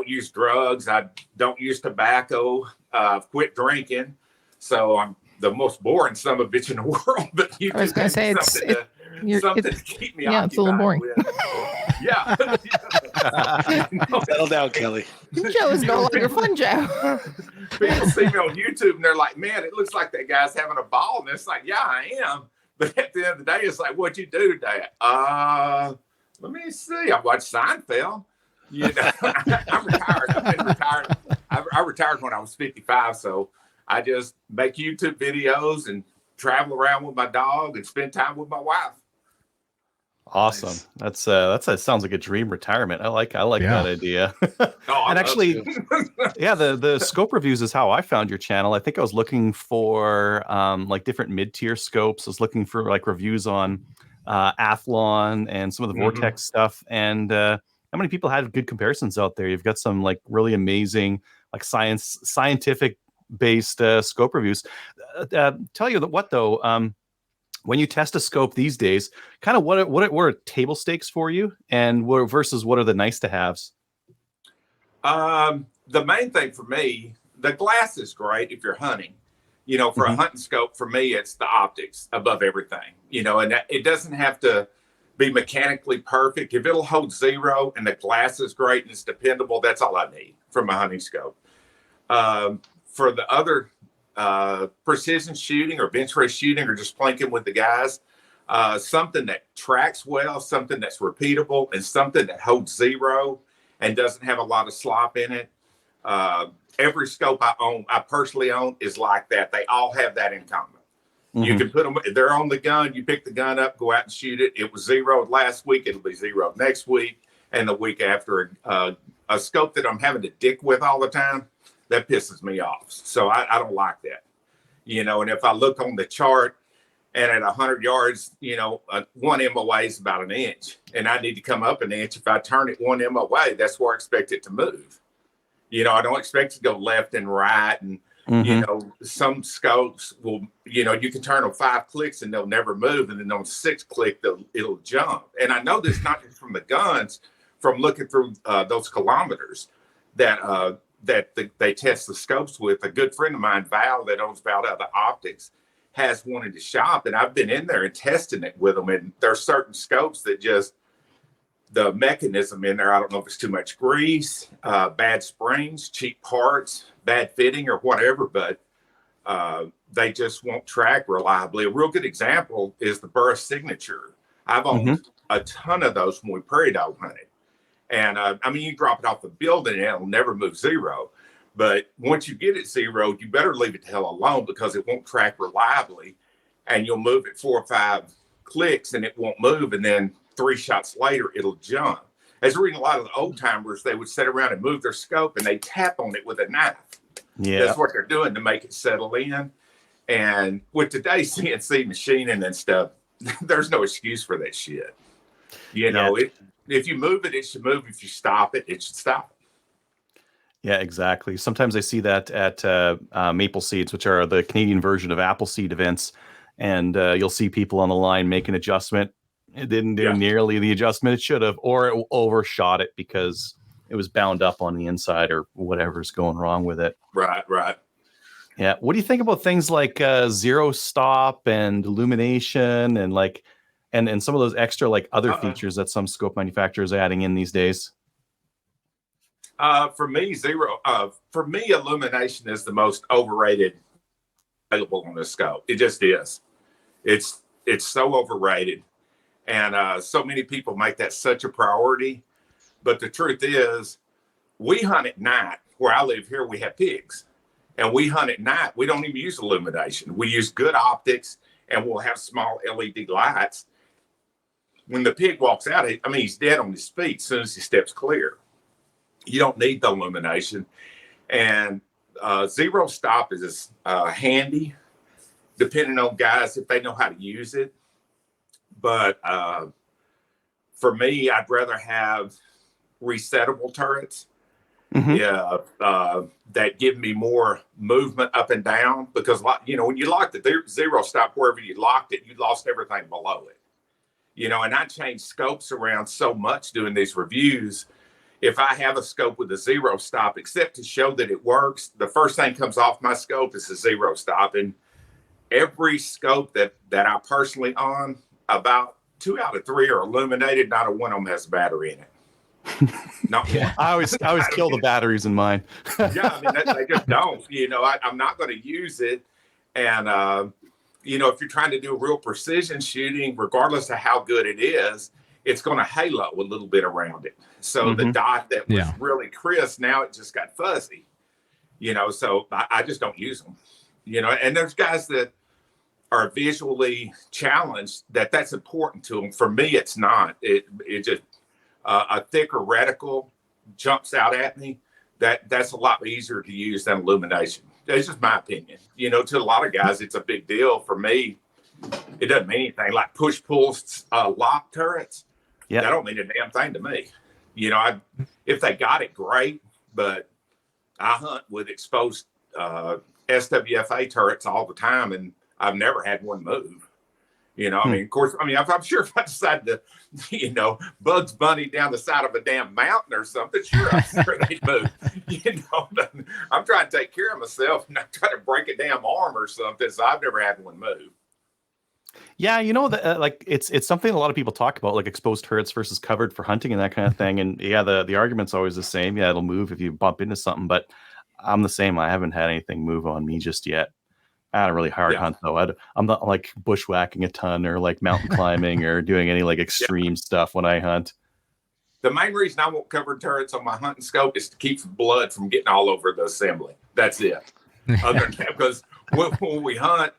S5: use drugs. I don't use tobacco. I've quit drinking. So I'm the most boring son of a bitch in the world. But
S2: I was going to say
S5: something to keep me occupied.
S2: It's a little boring.
S5: Yeah.
S1: Settle down, Kelly.
S2: Joe is no longer fun, Joe.
S5: People see me on YouTube and they're like, man, it looks like that guy's having a ball. And it's like, yeah, I am. But at the end of the day, it's like, what'd you do today? Let me see. I watched Seinfeld. I'm retired. I've been retired. I retired when I was 55. So I just make YouTube videos and travel around with my dog and spend time with my wife.
S3: Awesome. Nice. That sounds like a dream retirement. I like that idea. And actually, the scope reviews is how I found your channel. I think I was looking for like different mid-tier scopes. I was looking for like reviews on Athlon and some of the Vortex stuff. And how many people had good comparisons out there? You've got some like really amazing like scientific based scope reviews. Tell you what though, when you test a scope these days, kind of what are table stakes for you, and versus what are the nice to haves?
S5: The main thing for me, the glass is great if you're hunting. You know, for a hunting scope, for me, it's the optics above everything. You know, and it doesn't have to be mechanically perfect. If it'll hold zero and the glass is great and it's dependable, that's all I need from a hunting scope. For the other precision shooting or bench race shooting or just plinking with the guys, something that tracks well, something that's repeatable, and something that holds zero and doesn't have a lot of slop in it. Every scope I personally own is like that. They all have that in common. You can put them, they're on the gun, you pick the gun up, go out and shoot it. It was zeroed last week, it'll be zeroed next week and the week after. A scope that I'm having to dick with all the time, that pisses me off. So I don't like that. You know, and if I look on the chart and at 100 yards, you know, one MOA is about an inch and I need to come up an inch. If I turn it one MOA, that's where I expect it to move. You know, I don't expect it to go left and right. And, you know, some scopes will, you know, you can turn them 5 clicks and they'll never move. And then on 6 click, it'll jump. And I know this not just from the guns, from looking through those kilometers that they test the scopes with. A good friend of mine, Val, that owns Val Out of Optics, has one in the shop. And I've been in there and testing it with them. And there's certain scopes that just, the mechanism in there, I don't know if it's too much grease, bad springs, cheap parts, bad fitting or whatever, but they just won't track reliably. A real good example is the Burris Signature. I've owned a ton of those when we prairie dog hunted. And I mean, you drop it off the building and it'll never move zero. But once you get it zero, you better leave it the hell alone because it won't track reliably. And you'll move it 4 or 5 clicks and it won't move. And then 3 shots later, it'll jump. As reading a lot of the old timers, they would sit around and move their scope and they tap on it with a knife. Yeah, that's what they're doing to make it settle in. And with today's CNC machining and stuff, there's no excuse for that shit. You know, if you move it, it should move. If you stop it, it should stop.
S3: Yeah, exactly. Sometimes I see that at Maple Seeds, which are the Canadian version of Appleseed events, and you'll see people on the line make an adjustment. It didn't do nearly the adjustment it should have, or it overshot it because it was bound up on the inside or whatever's going wrong with it.
S5: Right.
S3: Yeah. What do you think about things like zero stop and illumination and like, and some of those extra like other features that some scope manufacturers are adding in these days?
S5: For me, illumination is the most overrated available on the scope. It just is. It's so overrated. And so many people make that such a priority. But the truth is, we hunt at night. Where I live here, we have pigs. And we hunt at night. We don't even use illumination. We use good optics, and we'll have small LED lights. When the pig walks out, I mean, he's dead on his feet as soon as he steps clear. You don't need the illumination. And zero stop is handy, depending on guys if they know how to use it. But for me, I'd rather have resettable turrets that give me more movement up and down. Because, you know, when you lock the zero stop wherever you locked it, you lost everything below it. You know, and I change scopes around so much doing these reviews. If I have a scope with a zero stop, except to show that it works, the first thing comes off my scope is a zero stop. And every scope that I personally own, about 2 out of 3 are illuminated. Not a one of them has a battery in it. Not one.
S3: I always kill the batteries in mine.
S5: Yeah, I mean, they just don't. You know, I'm not going to use it. And, you know, if you're trying to do real precision shooting, regardless of how good it is, it's going to halo a little bit around it. So the dot that was really crisp, now it just got fuzzy. You know, so I just don't use them. You know, and there's guys that are visually challenged that's important to them. For me, it's not. It just a thicker reticle jumps out at me. That's a lot easier to use than illumination. That's just my opinion. You know, to a lot of guys, it's a big deal. For me, it doesn't mean anything. Like push-pull lock turrets, that don't mean a damn thing to me. You know, if they got it, great. But I hunt with exposed SWFA turrets all the time, and I've never had one move. You know, I mean, of course, I mean, I'm sure if I decide to, Bugs Bunny down the side of a damn mountain or something, sure, I'm sure they'd move. But I'm trying to take care of myself and not try to break a damn arm or something. So I've never had one move.
S3: Yeah, like it's something a lot of people talk about, like exposed herds versus covered for hunting and that kind of thing. And yeah, the argument's always the same. Yeah, it'll move if you bump into something, but I'm the same. I haven't had anything move on me just yet. I don't really hard hunt though. I'm not like bushwhacking a ton or like mountain climbing or doing any like extreme stuff when I hunt.
S5: The main reason I won't cover turrets on my hunting scope is to keep blood from getting all over the assembly. That's it. Other than that, because when we hunt,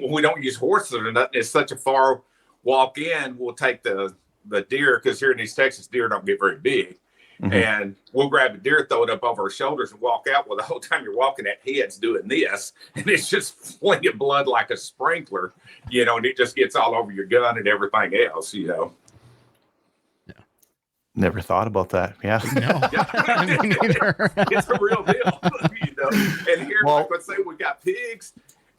S5: we don't use horses or nothing. It's such a far walk in. We'll take the deer, because here in East Texas, deer don't get very big. Mm-hmm. And we'll grab a deer, throw it up over our shoulders and walk out. Well, the whole time you're walking, that head's doing this, and it's just flinging blood like a sprinkler, and it just gets all over your gun and everything else,
S3: Yeah. Never thought about that. Yeah.
S4: No. Me neither.
S5: It's a real deal, And here, like let's say we got pigs,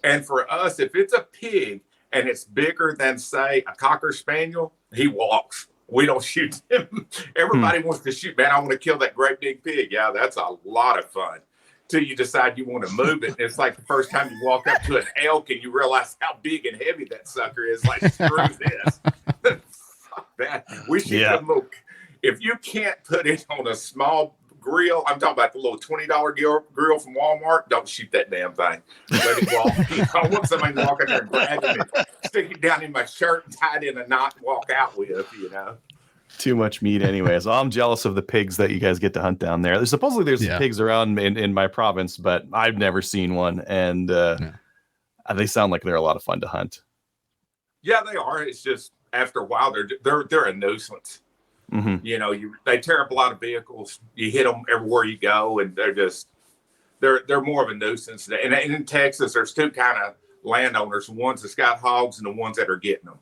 S5: and for us, if it's a pig and it's bigger than, say, a Cocker Spaniel, he walks. We don't shoot him. Everybody wants to shoot. Man, I want to kill that great big pig. Yeah, that's a lot of fun. Till you decide you want to move it. And it's like the first time you walk up to an elk and you realize how big and heavy that sucker is. Like, screw this. Fuck that. We shoot them. If you can't put it on a small grill, I'm talking about the little $20 grill from Walmart, don't shoot that damn thing. Let it walk. I want somebody to walk in there and grab it and stick it down in my shirt and tie it in a knot and walk out with,
S3: Too much meat anyways. I'm jealous of the pigs that you guys get to hunt down there. There's pigs around in my province, but I've never seen one. And they sound like they're a lot of fun to hunt.
S5: Yeah, they are. It's just after a while, they're a nuisance. Mm-hmm. They tear up a lot of vehicles. You hit them everywhere you go, and they're more of a nuisance. And in Texas, there's two kind of landowners: the ones that's got hogs and the ones that are getting them.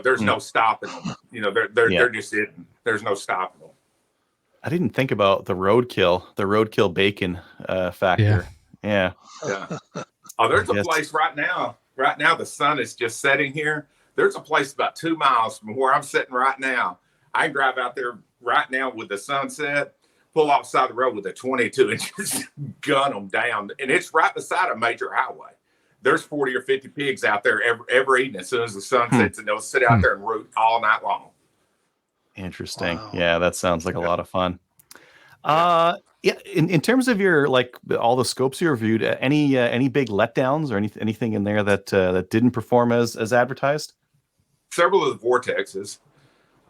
S5: There's no stopping them. They're just hitting. There's no stopping them.
S3: I didn't think about the roadkill bacon factor. Yeah.
S5: Oh, there's a place right now. Right now, the sun is just setting here. There's a place about 2 miles from where I'm sitting right now. I can drive out there right now with the sunset, pull off the side of the road with a 22 and just gun them down. And it's right beside a major highway. There's 40 or 50 pigs out there every evening as soon as the sun sets, and they'll sit out there and root all night long.
S3: Interesting. Wow. Yeah, that sounds like a lot of fun. In terms of your, like, all the scopes you reviewed, any big letdowns or anything in there that didn't perform as advertised?
S5: Several of the Vortexes.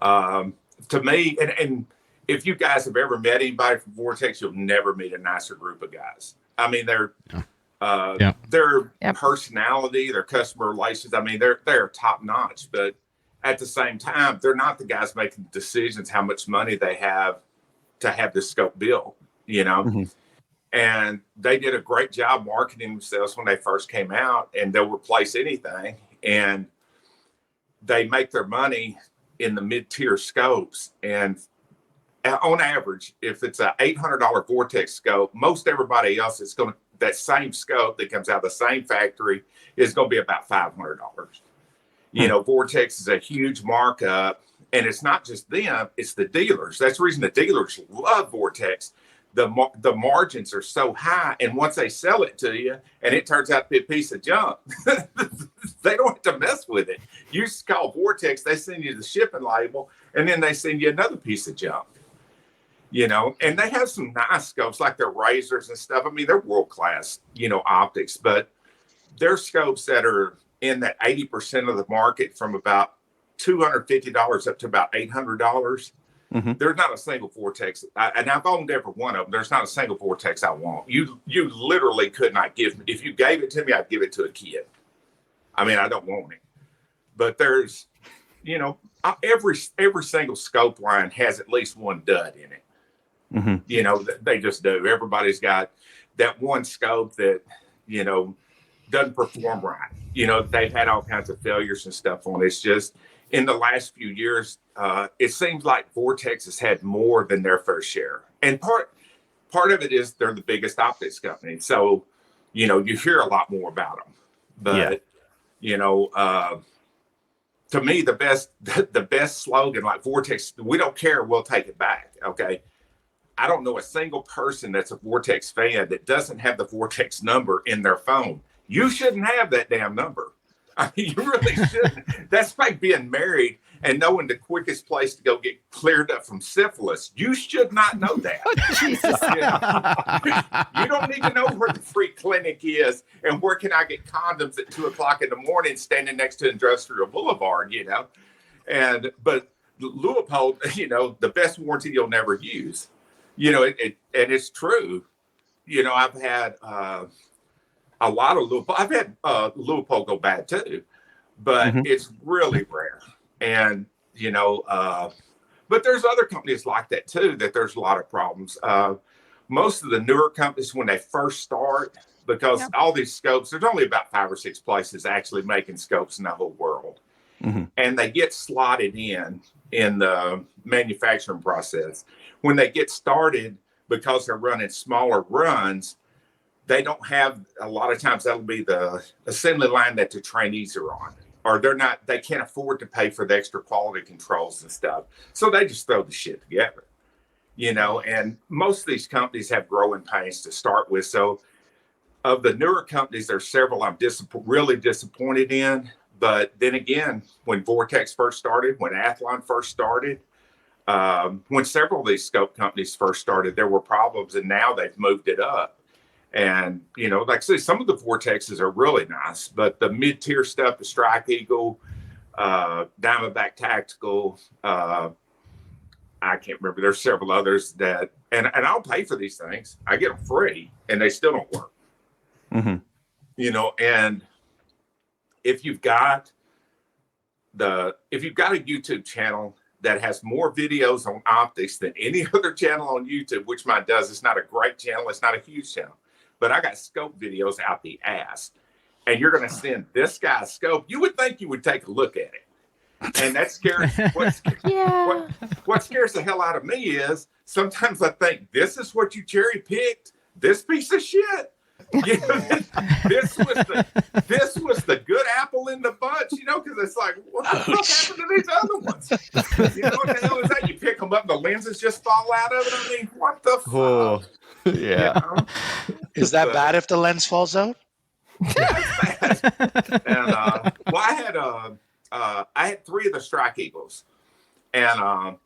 S5: To me, and if you guys have ever met anybody from Vortex, you'll never meet a nicer group of guys. I mean, their personality, their customer relations, I mean, they're top notch, but at the same time, they're not the guys making decisions how much money they have to have this scope built, Mm-hmm. And they did a great job marketing themselves when they first came out, and they'll replace anything. And they make their money in the mid-tier scopes. And on average, if it's a $800 Vortex scope, most everybody else is going to, that same scope that comes out of the same factory is going to be about $500. Vortex is a huge markup, and it's not just them, it's the dealers. That's the reason the dealers love Vortex. The margins are so high, and once they sell it to you and it turns out to be a piece of junk, they don't have to mess with it. You just call Vortex, they send you the shipping label, and then they send you another piece of junk. And they have some nice scopes like their razors and stuff. I mean, they're world-class, optics, but they're scopes that are in that 80% of the market from about $250 up to about $800. Mm-hmm. There's not a single Vortex, and I've owned every one of them. There's not a single Vortex I want. You literally could not give me. If you gave it to me, I'd give it to a kid. I mean, I don't want it. But there's, every single scope line has at least one dud in it. Mm-hmm. They just do. Everybody's got that one scope that, doesn't perform right. They've had all kinds of failures and stuff on it. It's just, in the last few years, it seems like Vortex has had more than their fair share. And part of it is they're the biggest optics company. So, you hear a lot more about them. But, to me, the best slogan, like Vortex, we don't care, we'll take it back. Okay. I don't know a single person that's a Vortex fan that doesn't have the Vortex number in their phone. You shouldn't have that damn number. I mean, you really shouldn't. That's like being married and knowing the quickest place to go get cleared up from syphilis. You should not know that. You don't need to know where the free clinic is and where can I get condoms at 2:00 in the morning standing next to Industrial Boulevard, but Leupold, the best warranty you'll never use. And it's true. I've had a lot of Leupold. I've had Leupold go bad too, but it's really rare. And, but there's other companies like that too, that there's a lot of problems. Most of the newer companies, when they first start, because all these scopes, there's only about 5 or 6 places actually making scopes in the whole world. And they get slotted in the manufacturing process. When they get started, because they're running smaller runs, they don't have, a lot of times that'll be the assembly line that the trainees are on, or they can't afford to pay for the extra quality controls and stuff. So they just throw the shit together, and most of these companies have growing pains to start with. So of the newer companies, there's several I'm really disappointed in. But then again, when Vortex first started, when Athlon first started, when several of these scope companies first started, there were problems, and now they've moved it up. And, like I say, some of the Vortexes are really nice, but the mid-tier stuff, the Strike Eagle, Diamondback Tactical, I can't remember. There's several others that, and I'll pay for these things. I get them free, and they still don't work. And if you've got a YouTube channel that has more videos on optics than any other channel on YouTube, which mine does, it's not a great channel, it's not a huge channel, but I got scope videos out the ass, and you're going to send this guy a scope, you would think you would take a look at it. And that scares what scares the hell out of me is sometimes I think, this is what you cherry picked, this piece of shit. This was the good apple in the bunch, because it's like, what the fuck happened to these other ones? What the hell is that? You pick them up, the lenses just fall out of it. I mean, what the fuck?
S3: Oh, yeah.
S1: Is that bad if the lens falls out?
S5: Yeah, it's bad. And I had 3 of the Strike Eagles, and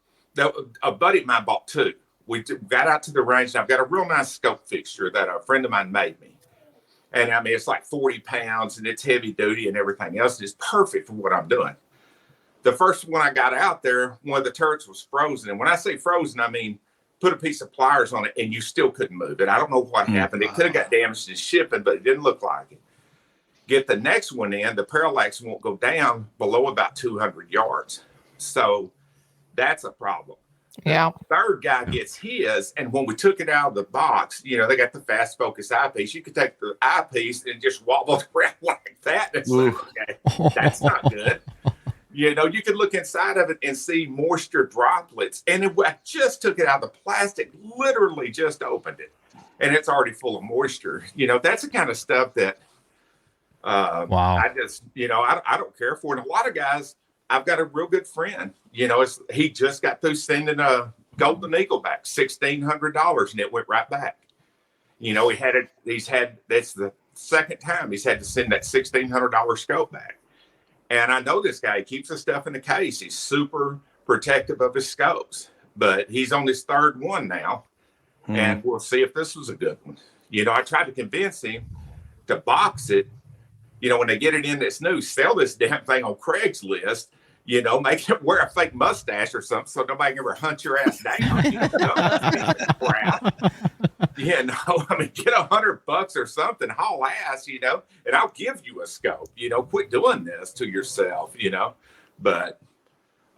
S5: a buddy of mine bought 2. We got out to the range, and I've got a real nice scope fixture that a friend of mine made me. And I mean, it's like 40 pounds, and it's heavy duty and everything else. It's perfect for what I'm doing. The first one I got out there, one of the turrets was frozen. And when I say frozen, I mean, put a piece of pliers on it, and you still couldn't move it. I don't know what happened. It could have got damaged in shipping, but it didn't look like it. Get the next one in, the parallax won't go down below about 200 yards. So that's a problem.
S2: Yeah.
S5: The third guy gets his, and when we took it out of the box, they got the fast focus eyepiece. You could take the eyepiece and just wobble it around like that. It's like, okay, that's not good. You could look inside of it and see moisture droplets. And I just took it out of the plastic, literally just opened it, and it's already full of moisture. That's the kind of stuff that I just, I don't care for. And a lot of guys, I've got a real good friend, he just got through sending a Golden Eagle back, $1,600, and it went right back. That's the second time he's had to send that $1,600 scope back. And I know this guy, he keeps the stuff in the case. He's super protective of his scopes, but he's on his 3rd one now. And we'll see if this was a good one. I tried to convince him to box it. When they get it in that's new, sell this damn thing on Craigslist, make it wear a fake mustache or something so nobody can ever hunt your ass down. Crap. I mean, get $100 or something, haul ass, and I'll give you a scope. Quit doing this to yourself, But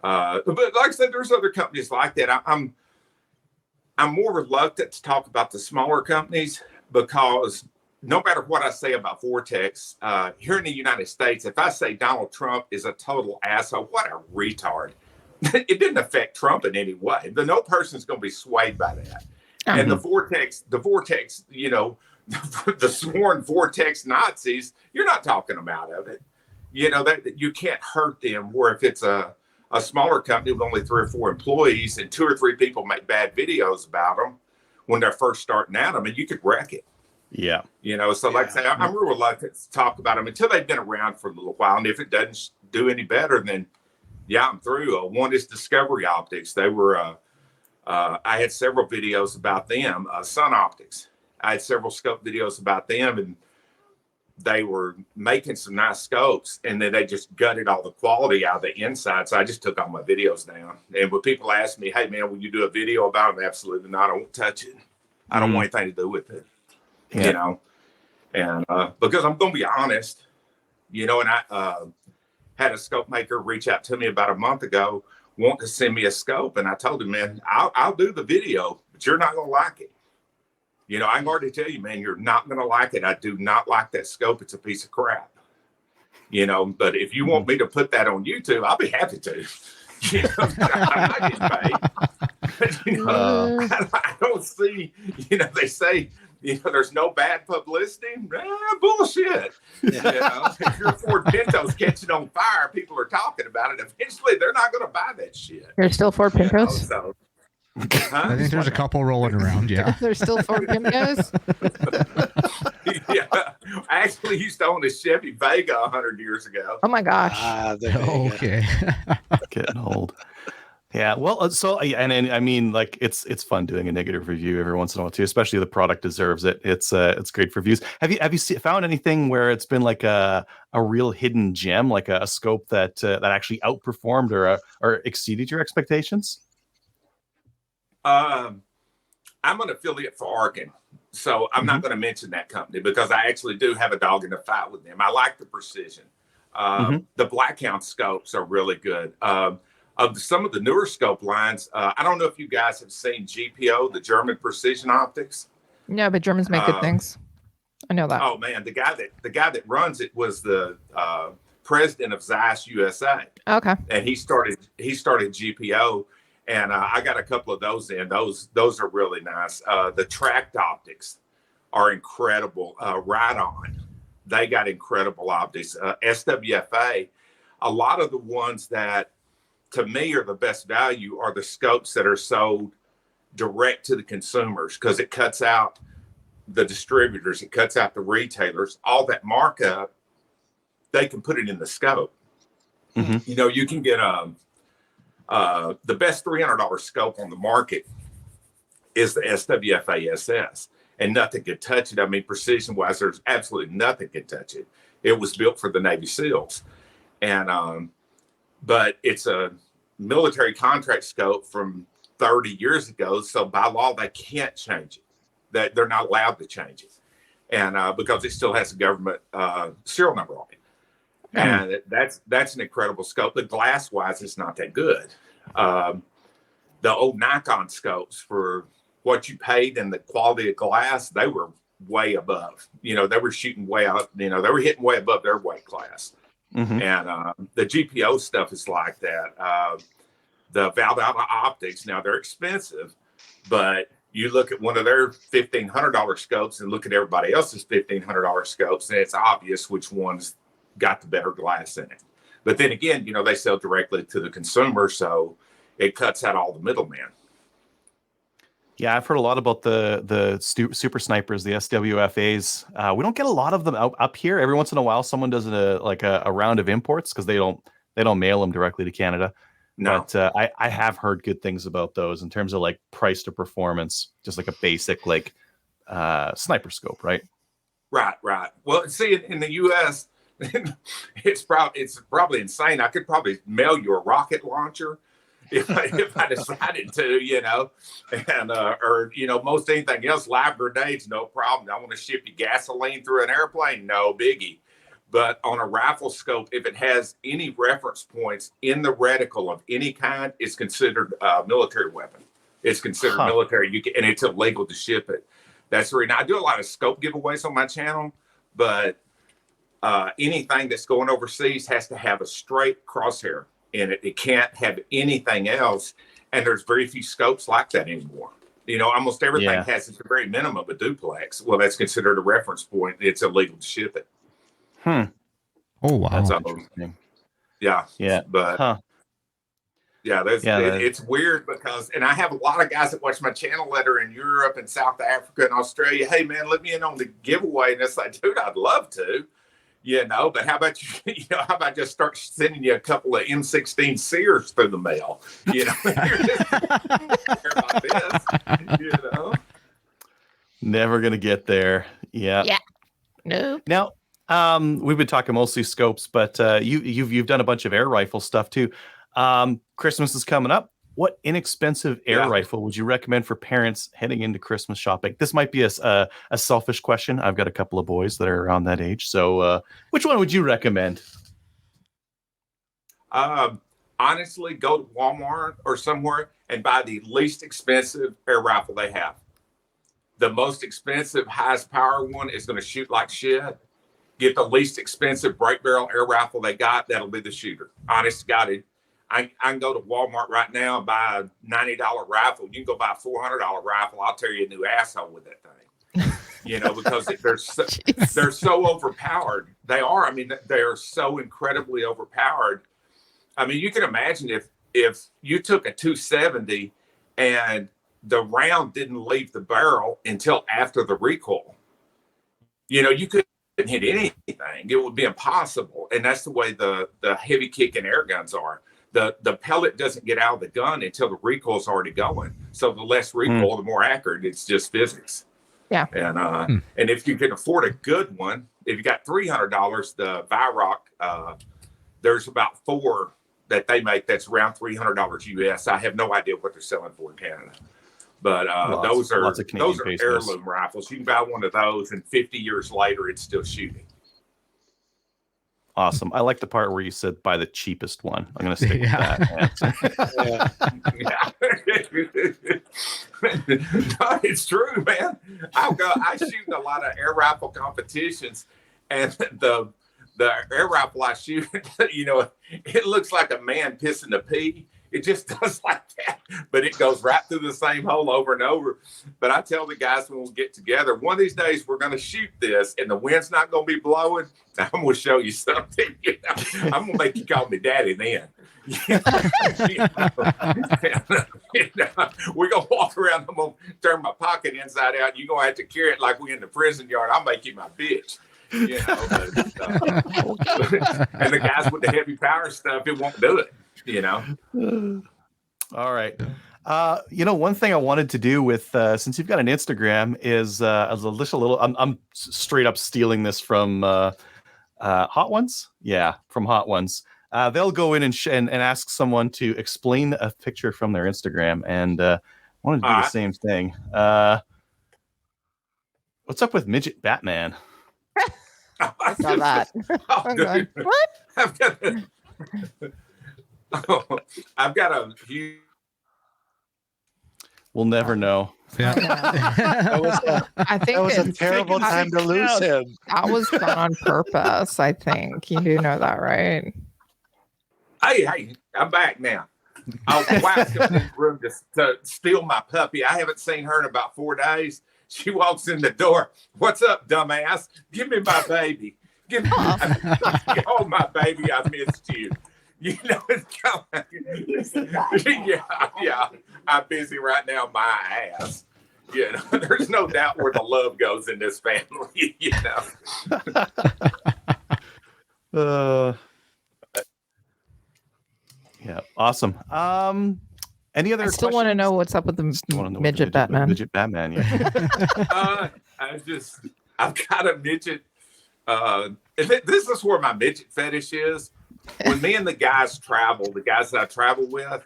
S5: like I said, there's other companies like that. I'm more reluctant to talk about the smaller companies because no matter what I say about Vortex, here in the United States, if I say Donald Trump is a total asshole, what a retard. It didn't affect Trump in any way. No person's going to be swayed by that. And the Vortex, the sworn Vortex Nazis, you're not talking them out of it. that you can't hurt them. Where if it's a smaller company with only 3 or 4 employees and 2 or 3 people make bad videos about them when they're first starting out, I mean, you could wreck it.
S3: Yeah.
S5: So like I say, I'm real reluctant to talk about them until they've been around for a little while. And if it doesn't do any better, then I'm through. One is Discovery Optics. They were, I had several videos about them. Sun Optics. I had several scope videos about them, and they were making some nice scopes, and then they just gutted all the quality out of the inside. So I just took all my videos down. And when people ask me, hey man, will you do a video about them? Absolutely not. I won't touch it. I don't want anything to do with it. And because I'm going to be honest, and I had a scope maker reach out to me about a month ago, want to send me a scope. And I told him, man, I'll do the video, but you're not going to like it. I can already tell you, man, you're not going to like it. I do not like that scope. It's a piece of crap. But if you want me to put that on YouTube, I'll be happy to. I'm not getting paid. I don't see, they say, there's no bad publicity. Bullshit. If your Ford Pinto's catching on fire, people are talking about it. Eventually, they're not going to buy that shit.
S2: There's still Ford Pintos.
S4: I think there's a couple rolling around. Yeah.
S2: There's still Ford Pintos.
S5: Yeah. I actually used to own a Chevy Vega 100 years ago.
S2: Oh my gosh.
S4: Okay.
S3: Getting old. Yeah, well, so and I mean, like it's fun doing a negative review every once in a while too, especially the product deserves it. It's great for views. Have you found anything where it's been like a real hidden gem, like a scope that actually outperformed or exceeded your expectations?
S5: I'm an affiliate for Arkin, so I'm not going to mention that company because I actually do have a dog in the fight with them. I like the precision. The Blackhound scopes are really good. Of some of the newer scope lines, I don't know if you guys have seen GPO, the German Precision Optics.
S2: No, but Germans make good things. I know that.
S5: Oh man, the guy that runs it was the president of Zeiss USA.
S2: Okay.
S5: And he started GPO, and I got a couple of those in. Those are really nice. The tracked optics are incredible. Right on, they got incredible optics. SWFA, a lot of the ones that to me are the best value are the scopes that are sold direct to the consumers, because it cuts out the distributors, it cuts out the retailers, all that markup, they can put it in the scope. You can get the best $300 scope on the market is the SWFA SS, and nothing can touch it. I mean, precision wise, there's absolutely nothing can touch it. It was built for the Navy SEALs, and but it's a military contract scope from 30 years ago. So by law, they can't change it. That they're not allowed to change it. And because it still has a government serial number on it. And that's an incredible scope. The glass wise, it's not that good. The old Nikon scopes, for what you paid and the quality of glass, they were way above. They were shooting way out, they were hitting way above their weight class. And the GPO stuff is like that. The Valhalla optics, now they're expensive, but you look at one of their $1,500 scopes and look at everybody else's $1,500 scopes, and it's obvious which one's got the better glass in it. But then again, they sell directly to the consumer, so it cuts out all the middlemen.
S3: Yeah, I've heard a lot about the super snipers, the SWFAs. We don't get a lot of them up here. Every once in a while, someone does a round of imports because they don't mail them directly to Canada. No. But I have heard good things about those in terms of like price to performance, just like a basic like sniper scope, right?
S5: Right. Well, see, in the U.S., it's probably insane. I could probably mail you a rocket launcher if I decided to, and or most anything else, live grenades, no problem. I want to ship you gasoline through an airplane, no biggie. But on a rifle scope, if it has any reference points in the reticle of any kind, it's considered a military weapon. It's considered military, and it's illegal to ship it. That's the reason I do a lot of scope giveaways on my channel, but anything that's going overseas has to have a straight crosshair in it. It can't have anything else, and there's very few scopes like that anymore. Almost everything has at the very minimum a duplex. Well, that's considered a reference point. It's illegal to ship it.
S4: Oh wow.
S3: That's
S5: So,
S3: interesting.
S5: yeah.
S3: Yeah.
S5: But yeah,
S3: Yeah,
S5: it's weird because, and I have a lot of guys that watch my channel that are in Europe and South Africa and Australia. Hey man, let me in on the giveaway. And it's like, dude, I'd love to, but how about how about just start sending you a couple of M16 Sears through the mail? You're just care about this,
S3: Never gonna get there. Yeah.
S2: Yeah. No.
S3: Now, we've been talking mostly scopes, but you've done a bunch of air rifle stuff too. Christmas is coming up. What inexpensive air rifle would you recommend for parents heading into Christmas shopping? This might be a selfish question. I've got a couple of boys that are around that age. So which one would you recommend?
S5: Honestly, go to Walmart or somewhere and buy the least expensive air rifle they have. The most expensive, highest power one is going to shoot like shit. Get the least expensive break barrel air rifle they got. That'll be the shooter. Honest to God, I can go to Walmart right now and buy a $90 rifle. You can go buy a $400 rifle. I'll tear you a new asshole with that thing. Because they're so overpowered. They are. I mean, they are so incredibly overpowered. I mean, you can imagine if you took a 270 and the round didn't leave the barrel until after the recoil. You couldn't hit anything. It would be impossible. And that's the way the heavy kicking air guns are. The pellet doesn't get out of the gun until the recoil's already going. So the less recoil, the more accurate. It's just physics.
S2: Yeah.
S5: And if you can afford a good one, if you got $300, the Vyrock, there's about 4 that they make that's around $300 US. I have no idea what they're selling for in Canada. But those are heirloom rifles. You can buy one of those, and 50 years later, it's still shooting.
S3: Awesome. I like the part where you said buy the cheapest one. I'm going to stick with that.
S5: No, it's true, man. I shoot in a lot of air rifle competitions, and the air rifle I shoot, it looks like a man pissing a pee. It just does like that, but it goes right through the same hole over and over. But I tell the guys when we get together, one of these days we're going to shoot this, and the wind's not going to be blowing. I'm going to show you something. I'm going to make you call me daddy then. We're going to walk around. I'm going to turn my pocket inside out. You're going to have to carry it like we in the prison yard. I'll make you my bitch. And the guys with the heavy power stuff, it won't do it.
S3: All right. One thing I wanted to do with since you've got an Instagram is a little. I'm straight up stealing this from Hot Ones. Yeah, from Hot Ones. They'll go in and ask someone to explain a picture from their Instagram, and I wanted to do the same thing. What's up with midget Batman?
S2: I saw that.
S5: What? I've got a huge.
S3: We'll never know.
S4: Yeah.
S2: I think
S1: That was a terrible time to lose him.
S2: That was done on purpose. I think you do know that, right?
S5: Hey, I'm back now. My wife's coming in the room to steal my puppy. I haven't seen her in about 4 days. She walks in the door. What's up, dumbass? Give me my baby. Give me my baby. I missed you. It's coming. Yeah. I'm busy right now, my ass. There's no doubt where the love goes in this family.
S3: Yeah, awesome. Any other?
S2: I still want to know what's up with the midget Batman.
S3: Midget Batman, yeah.
S5: I've got a midget. This is where my midget fetish is. When me and the guys travel, the guys that I travel with,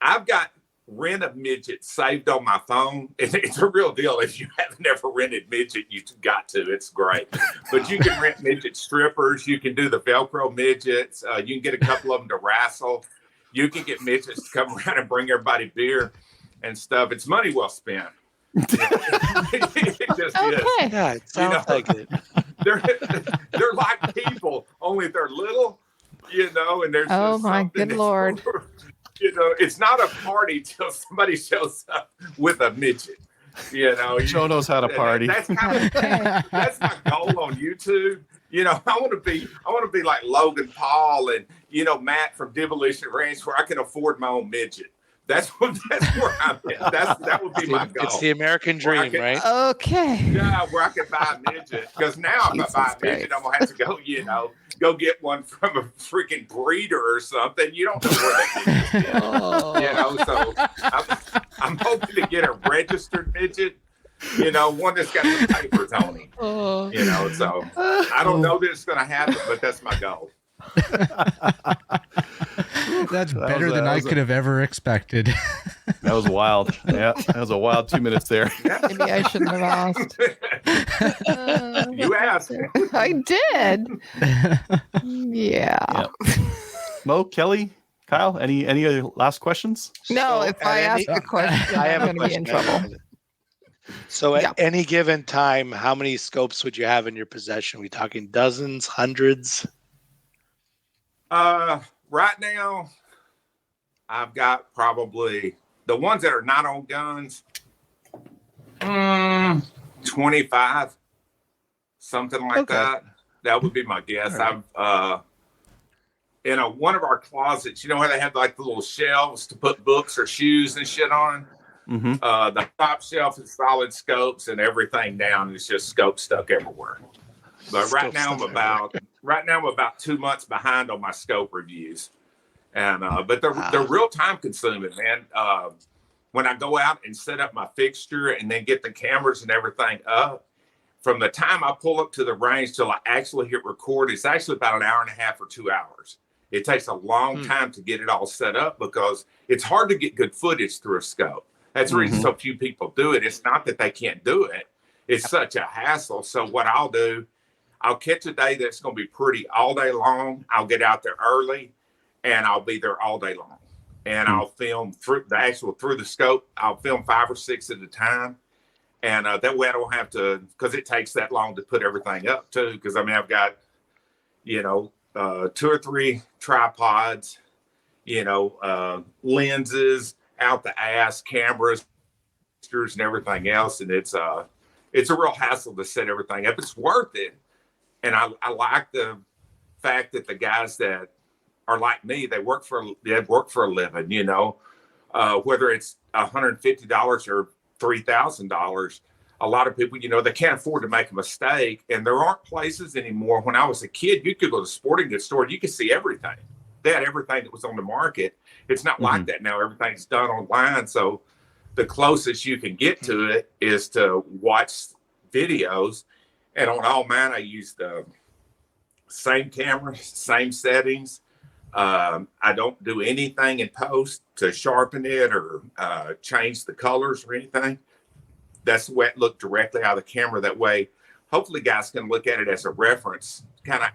S5: I've got Rent a Midget saved on my phone. It's a real deal. If you haven't ever rented midget, you've got to. It's great. But you can rent midget strippers. You can do the Velcro midgets. You can get a couple of them to wrestle. You can get midgets to come around and bring everybody beer and stuff. It's money well spent. It just is.
S1: Yeah, it sounds like it.
S5: They're like people, only they're little, and there's
S2: oh my good Lord.
S5: It's not a party till somebody shows up with a midget.
S3: Joe knows how to party.
S5: That's my goal on YouTube. I want to be like Logan Paul and Matt from Demolition Ranch, where I can afford my own midget. That's where I'm at. That would be my goal.
S1: It's the American dream, right?
S2: Okay.
S5: Yeah, where I can buy a midget. Because now if I buy a midget, I'm gonna have to go get one from a freaking breeder or something. You don't know where that midget is. So I'm hoping to get a registered midget. One that's got some papers on him. So I don't know that it's gonna happen, but that's my goal.
S4: That's better than I could have ever expected.
S3: That was wild. Yeah, that was a wild 2 minutes there.
S2: Maybe I shouldn't have asked.
S5: You asked.
S2: I did. Yeah.
S3: Mo, Kelly, Kyle, any other last questions?
S2: No,
S1: So
S2: if I ask a question,
S1: I have
S2: I'm going to be in trouble.
S1: So at any given time, how many scopes would you have in your possession? Are we talking dozens, hundreds?
S5: Right now, I've got probably the ones that are not on guns, 25, something like that. That would be my guess.
S3: Right.
S5: I've in one of our closets, where they have like the little shelves to put books or shoes and shit on.
S3: Mm-hmm.
S5: The top shelf is solid scopes, and everything down is just scope stuck everywhere. But right now I'm about 2 months behind on my scope reviews, and but they're real time consuming, man. When I go out and set up my fixture and then get the cameras and everything up, from the time I pull up to the range till I actually hit record, it's actually about an hour and a half or 2 hours. It takes a long time to get it all set up because it's hard to get good footage through a scope. That's the reason so few people do it. It's not that they can't do it. It's such a hassle. So what I'll do, I'll catch a day that's going to be pretty all day long. I'll get out there early and I'll be there all day long. And I'll film through the scope. I'll film 5 or 6 at a time. And that way I don't have to, because it takes that long to put everything up too. Because I've got, 2 or 3 tripods, lenses, out the ass, cameras, and everything else. And it's a real hassle to set everything up. It's worth it. And I like the fact that the guys that are like me, they work for a living, whether it's $150 or $3,000. A lot of people, they can't afford to make a mistake. And there aren't places anymore. When I was a kid, you could go to the sporting goods store and you could see everything. They had everything that was on the market. It's not like that now. Everything's done online. So the closest you can get to it is to watch videos. And on all mine, I use the same camera, same settings. I don't do anything in post to sharpen it or change the colors or anything. That's the way it looked directly out of the camera. That way, hopefully guys can look at it as a reference, kind of,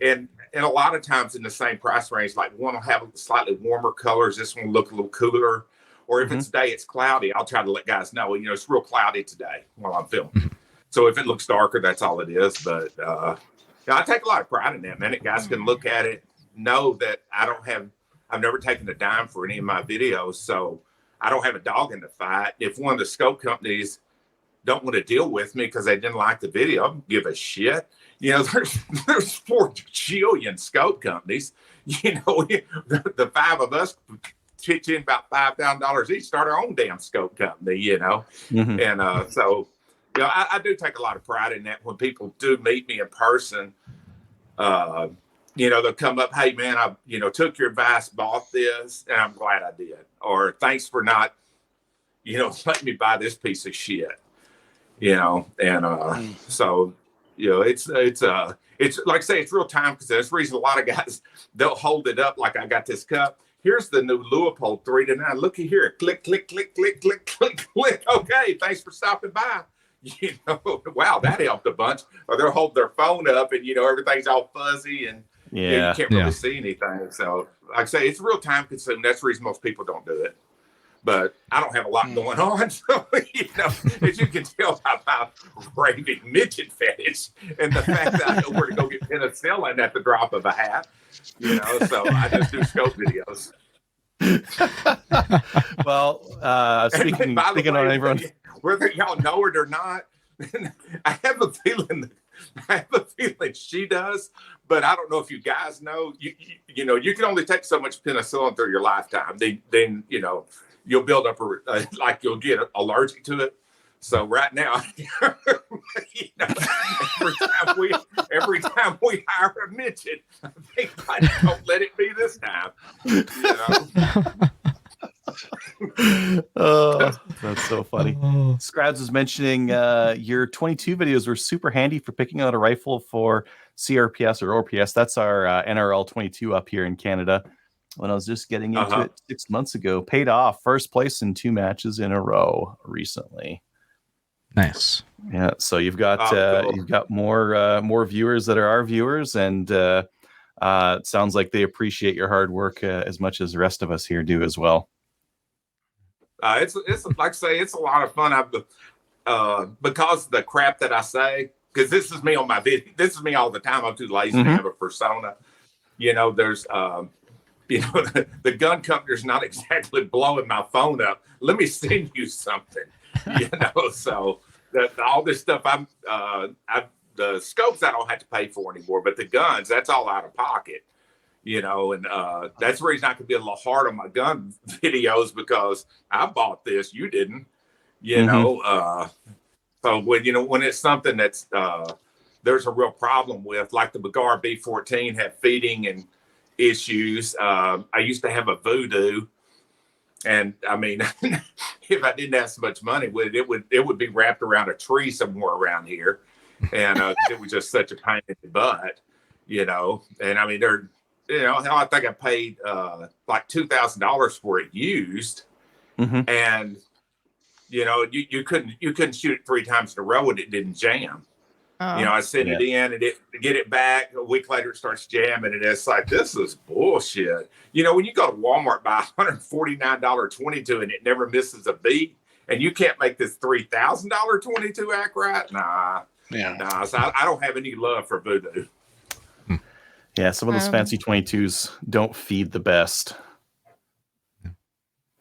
S5: and a lot of times in the same price range, like one will have slightly warmer colors. This one will look a little cooler. Or if it's day, it's cloudy, I'll try to let guys know, it's real cloudy today while I'm filming. So if it looks darker, that's all it is. But I take a lot of pride in that, man. Guys can look at it, know that I've never taken a dime for any of my videos. So I don't have a dog in the fight. If one of the scope companies don't want to deal with me because they didn't like the video, I don't give a shit. There's 4 jillion scope companies. The 5 of us pitch in about $5,000 each, start our own damn scope company, And so, I do take a lot of pride in that. When people do meet me in person, they'll come up, hey man, I took your advice, bought this, and I'm glad I did. Or thanks for not, letting me buy this piece of shit. So it's like I say, it's real time because that's the reason a lot of guys, they'll hold it up like I got this cup. Here's the new Leupold 3-9. Looky here. Click, click, click, click, click, click, click. Okay, thanks for stopping by. Wow, that helped a bunch. Or they'll hold their phone up and everything's all fuzzy and you can't really see anything. So like I say, it's real time consuming. That's the reason most people don't do it. But I don't have a lot going on. So, as you can tell by my raving midget fetish and the fact that I know where to go get penicillin at the drop of a hat, so I just do scope videos.
S3: Well, speaking on everyone,
S5: whether y'all know it or not, I have a feeling I have a feeling she does, but I don't know if you guys know. You know, you can only take so much penicillin through your lifetime. Then you know, you'll build up like you'll get allergic to it. So right now, you know, every time we hire a midget, I think don't let it be this time. You know?
S3: Oh, that's so funny. Scrads was mentioning your 22 videos were super handy for picking out a rifle for CRPS or ORPS. That's our NRL 22 up here in Canada. When I was just getting into it 6 months ago, paid off. First place in 2 matches in a row recently.
S4: Nice.
S3: Yeah, so you've got more viewers that are our viewers, and it sounds like they appreciate your hard work as much as the rest of us here do as well.
S5: It's like I say, it's a lot of fun. Because of the crap that I say, because this is me on my video. This is me all the time. I'm too lazy to have a persona. You know, there's you know, the gun company's not exactly blowing my phone up. Let me send you something. You know, so all this stuff the scopes I don't have to pay for anymore, but the guns, that's all out of pocket. You know, and that's the reason I could be a little hard on my gun videos, because I bought this, you didn't. You know, so when it's something that's there's a real problem with, like the Bagar B14 had feeding and issues. I used to have a Voodoo. And I mean, if I didn't have so much money, it would be wrapped around a tree somewhere around here, and it was just such a pain in the butt, you know. And I mean, I think I paid like $2,000 for it used, and you know, you couldn't shoot it 3 times in a row and it didn't jam. You know, I send it in and get it back. A week later, it starts jamming, and it's like, this is bullshit. You know, when you go to Walmart, buy $149 22 and it never misses a beat, and you can't make this $3,000 22 act right? Nah. So I don't have any love for Voodoo.
S3: Yeah, some of those fancy 22s don't feed the best.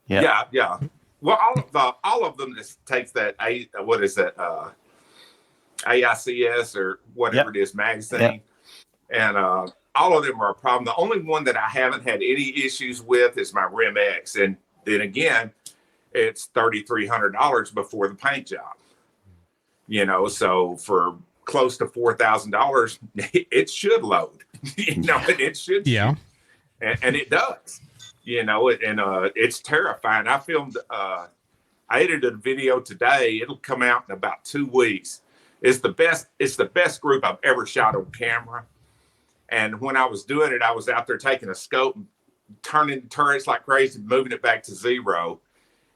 S5: Yeah. Well, all of them just takes that AICS or whatever it is magazine, and all of them are a problem. The only one that I haven't had any issues with is my Rim X, and then again, it's $3,300 before the paint job. You know, so for close to $4,000, it should load. You know, it should.
S4: Yeah,
S5: and it does. You know, and it's terrifying. I filmed. I edited a video today. It'll come out in about 2 weeks. It's the best group I've ever shot on camera. And when I was doing it, I was out there taking a scope and turning turrets like crazy, moving it back to 0.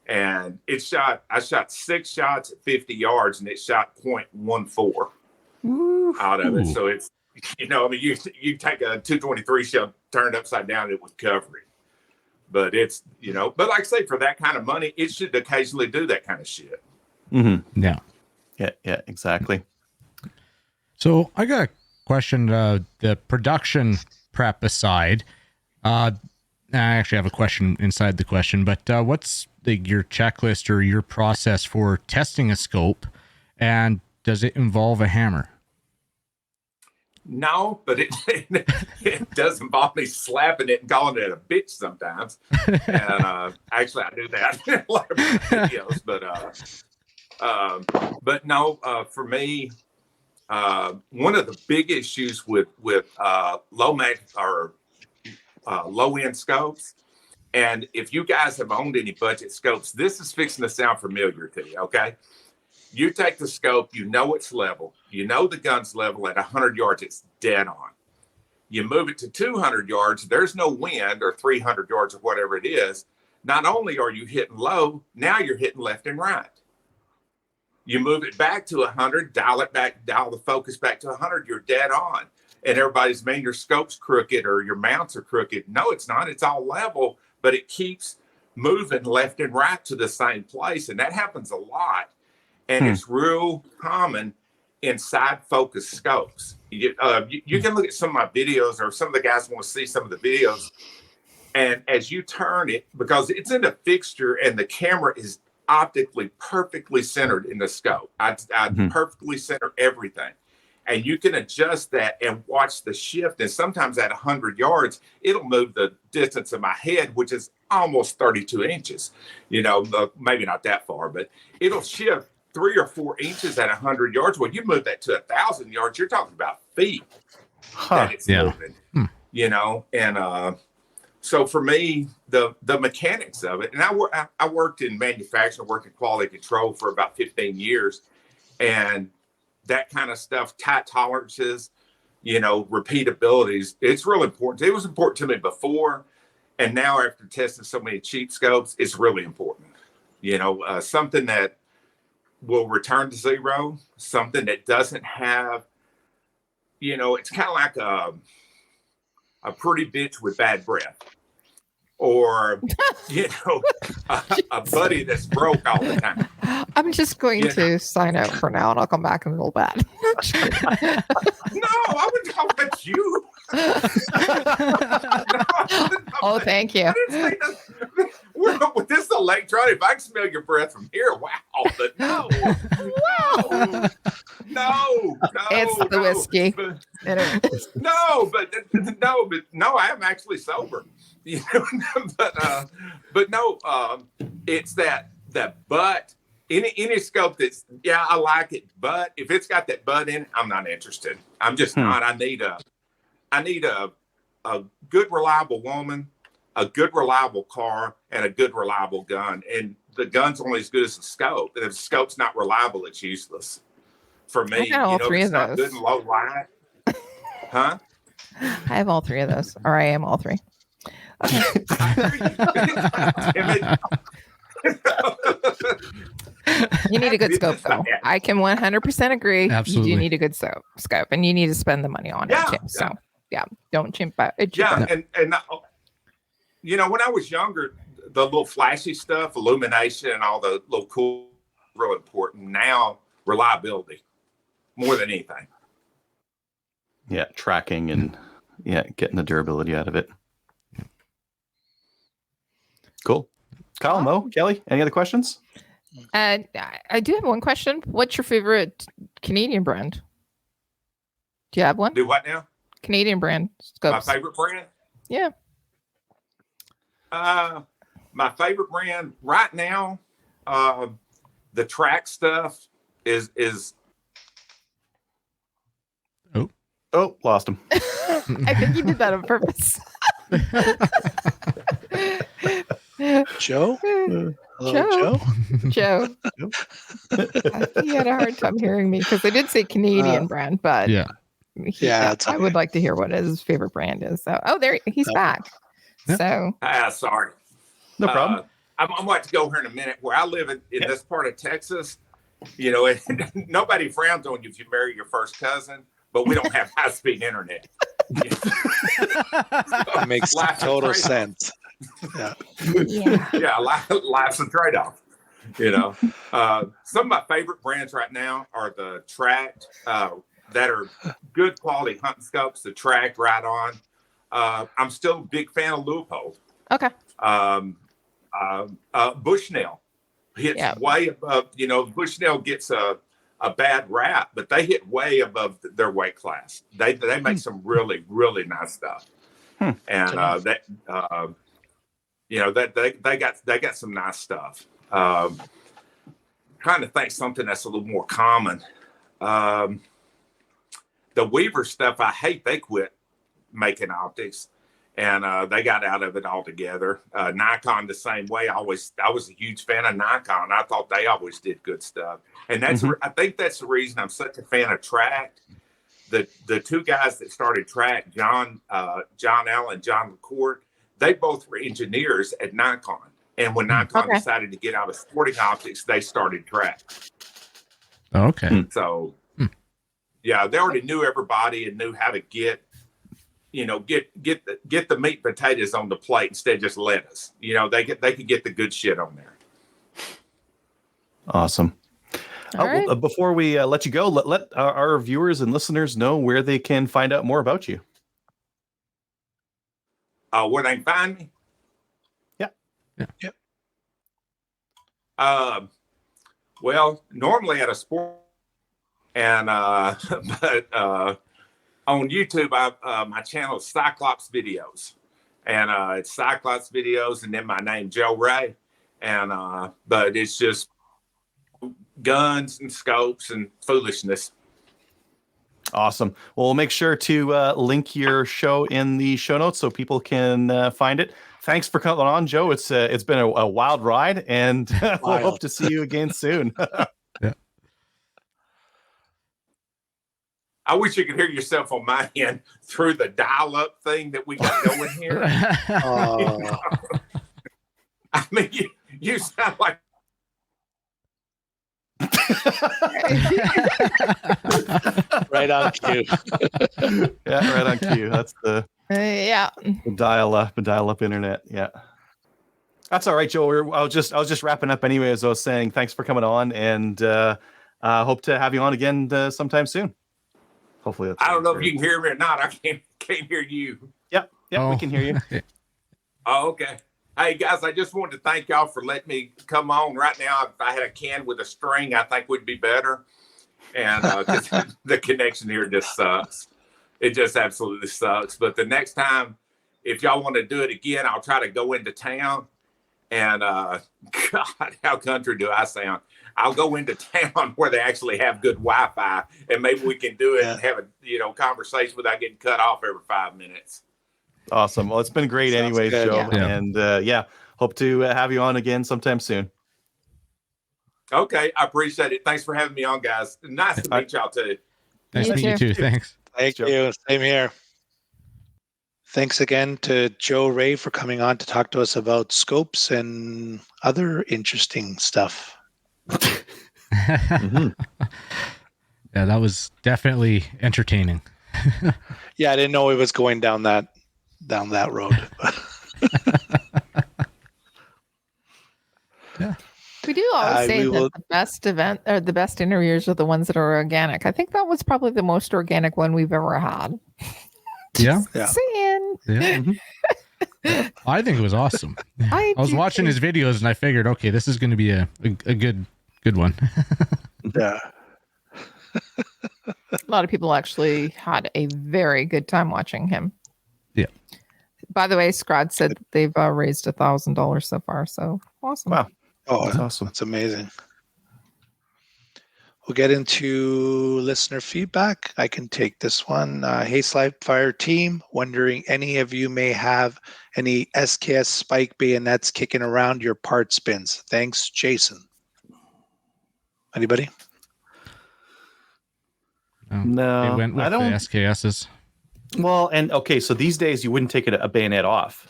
S5: And I shot 6 shots at 50 yards, and it shot 0.14 out of it. So it's, you know, I mean, you take a 223 shell, turn it upside down, it would cover it. But it's, you know, but like I say, for that kind of money, it should occasionally do that kind of shit.
S4: Yeah,
S3: exactly.
S4: So I got a question. The production prep aside, I actually have a question inside the question. But what's your checklist or your process for testing a scope, and does it involve a hammer?
S5: No, but it does involve me slapping it and calling it a bitch sometimes. And actually, I do that in a lot of videos. But no, for me, one of the big issues with low end scopes, and if you guys have owned any budget scopes, this is fixing to sound familiar to you. Okay. You take the scope, you know it's level, you know the gun's level at 100 yards, it's dead on. You move it to 200 yards, there's no wind, or 300 yards or whatever it is. Not only are you hitting low, now you're hitting left and right. You move it back to 100, dial the focus back to 100, you're dead on. And everybody's saying your scope's crooked or your mounts are crooked. No, it's not. It's all level, but it keeps moving left and right to the same place. And that happens a lot. And it's real common in side focus scopes. You can look at some of my videos, or some of the guys want to see some of the videos. And as you turn it, because it's in a fixture and the camera is optically perfectly centered in the scope, I perfectly center everything. and you can adjust that and watch the shift. And sometimes at 100 yards, it'll move the distance of my head, which is almost 32 inches. You know, maybe not that far, but it'll shift 3 or 4 inches at 100 yards. When you move that to 1,000 yards, you're talking about feet that it's moving. You know, and so for me, the mechanics of it, and I worked in manufacturing, worked in quality control for about 15 years, and that kind of stuff, tight tolerances, you know, repeatabilities, it's really important. It was important to me before, and now after testing so many cheap scopes, it's really important. You know, something that will return to zero, something that doesn't have, you know, it's kind of like a pretty bitch with bad breath, or, you know, a buddy that's broke all the time.
S2: I'm just going to sign out for now, and I'll come back in a little bit.
S5: No, I wouldn't talk about you.
S2: Oh, thank you.
S5: This is electronic. If I can smell your breath from here, wow. But no.
S2: It's the whiskey.
S5: No, I am actually sober. You know, but no, it's that butt. Any scope that's, yeah, I like it, but if it's got that butt in it, I'm not interested. I'm just not. I need a good, reliable woman, a good, reliable car, and a good, reliable gun. And the gun's only as good as the scope. And if the scope's not reliable, it's useless. For me,
S2: I got all three of
S5: not
S2: those.
S5: good and low light. Huh?
S2: I have all three of those, or I am all three. You need a good scope, though. I can 100% agree.
S4: Absolutely.
S2: You do need a good scope, and you need to spend the money on it too. So, yeah, don't chimp out.
S5: And you know, when I was younger, the little flashy stuff, illumination, and all the little cool, real important. Now, reliability more than anything.
S3: Yeah, tracking and getting the durability out of it. Cool. Kyle, Mo, Kelly, any other questions?
S2: I do have one question. What's your favorite Canadian brand? Do you have one?
S5: Do what now?
S2: Canadian brand scopes.
S5: My favorite brand?
S2: Yeah.
S5: My favorite brand right now, the track stuff is.
S3: Oh, lost him.
S2: I think you did that on purpose.
S1: Joe? Hello,
S2: Joe. I think he had a hard time hearing me because I did say Canadian brand, but
S4: Yeah.
S2: I would like to hear what his favorite brand is. So, he's back.
S4: Yeah.
S2: So,
S5: Sorry.
S3: No problem.
S5: I'm about to go here in a minute. Where I live in this part of Texas, you know, nobody frowns on you if you marry your first cousin, but we don't have high-speed internet.
S1: It makes total sense.
S5: Life's a trade-off. You know, some of my favorite brands right now are the Tracked, that are good quality hunting scopes. The Tracked, right on. I'm still a big fan of Leupold.
S2: okay.
S5: Bushnell hits way above. You know, Bushnell gets a bad rap, but they hit way above their weight class. They make some really, really nice stuff. And you know, that they got some nice stuff. Trying to think something that's a little more common. The Weaver stuff, I hate they quit making optics, and they got out of it altogether. Nikon the same way. I was a huge fan of Nikon. I thought they always did good stuff, and that's I think that's the reason I'm such a fan of Tracked. The two guys that started Tracked, John Allen, John LaCourt, they both were engineers at Nikon. And when Nikon decided to get out of sporting optics, they started Tracked.
S4: Okay.
S5: So, yeah, they already knew everybody and knew how to get the meat and potatoes on the plate instead of just lettuce. You know, they could get the good shit on there.
S3: Awesome.
S2: All right.
S3: Well, before we let you go, let our viewers and listeners know where they can find out more about you.
S5: Where they can find me?
S1: Yep.
S5: Well, normally at a sport And but on YouTube, my channel is Cyclops Videos, and it's Cyclops Videos, and then my name Joe Ray, and but it's just guns and scopes and foolishness.
S3: Awesome. Well, we'll make sure to link your show in the show notes so people can find it. Thanks for coming on, Joe. It's been a wild ride, and we'll hope to see you again soon.
S4: Yeah.
S5: I wish you could hear yourself on my end through the dial-up thing that we got going here. I mean, you sound like
S1: Right on cue.
S3: Yeah, right on cue. That's the
S2: Yeah.
S3: dial-up internet. Yeah. That's all right, Joe. I was just wrapping up anyway, as I was saying. Thanks for coming on, and hope to have you on again sometime soon. Hopefully, that's
S5: I don't know if you can hear me or not. I can't hear you.
S3: Yep, we can hear you.
S5: Oh, okay. Hey guys, I just wanted to thank y'all for letting me come on. Right now, if I had a can with a string, I think would be better. And 'cause the connection here just sucks. It just absolutely sucks. But the next time, if y'all want to do it again, I'll try to go into town. And God, how country do I sound? I'll go into town where they actually have good Wi-Fi, and maybe we can do it and have a conversation without getting cut off every 5 minutes.
S3: Awesome. Well, it's been great anyways,
S1: good.
S3: Joe.
S2: Yeah.
S3: And hope to have you on again sometime soon.
S5: Okay, I appreciate it. Thanks for having me on, guys. Nice to meet y'all too.
S4: Nice
S2: You
S4: to meet you too. Thanks.
S1: Thank
S3: Joe.
S1: you. Same here. Thanks again to Joe Ray for coming on to talk to us about scopes and other interesting stuff.
S3: Mhm.
S4: Yeah, that was definitely entertaining.
S1: Yeah, I didn't know it was going down that road.
S2: We do always say
S1: we
S2: that
S1: will-
S2: the best event or the best interviews are the ones that are organic. I think that was probably the most organic one we've ever had.
S4: Yeah.
S1: Yeah.
S2: Saying.
S4: Yeah.
S3: Mhm.
S4: I think it was awesome. I was
S2: do
S4: watching
S2: too.
S4: his videos and I figured, okay, this is going to be a good one.
S1: Yeah.
S2: A lot of people actually had a very good time watching him.
S4: Yeah.
S2: By the way, Scrod said that they've raised $1,000 so far. So awesome.
S3: Wow.
S1: Oh,
S3: That's awesome.
S1: That's amazing. We'll get into listener feedback. I can take this one. Hey, Slide Fire team, wondering any of you may have any SKS spike bayonets kicking around your part spins. Thanks, Jason. Anybody?
S3: No,
S4: They went with
S3: I don't.
S4: the SKSs.
S3: Well, and okay, so these days you wouldn't take a bayonet off.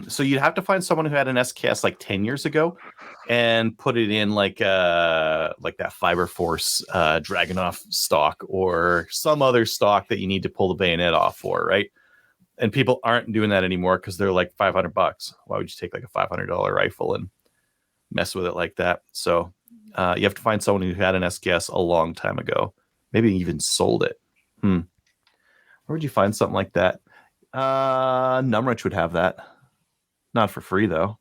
S3: So you'd have to find someone who had an SKS like 10 years ago and put it in like that Fiber Force Dragunov stock or some other stock that you need to pull the bayonet off for, right? And people aren't doing that anymore because they're like $500. Why would you take like a $500 rifle and mess with it like that? So you have to find someone who had an SKS a long time ago, maybe even sold it. Where would you find something like that? Numrich would have that. Not for free though.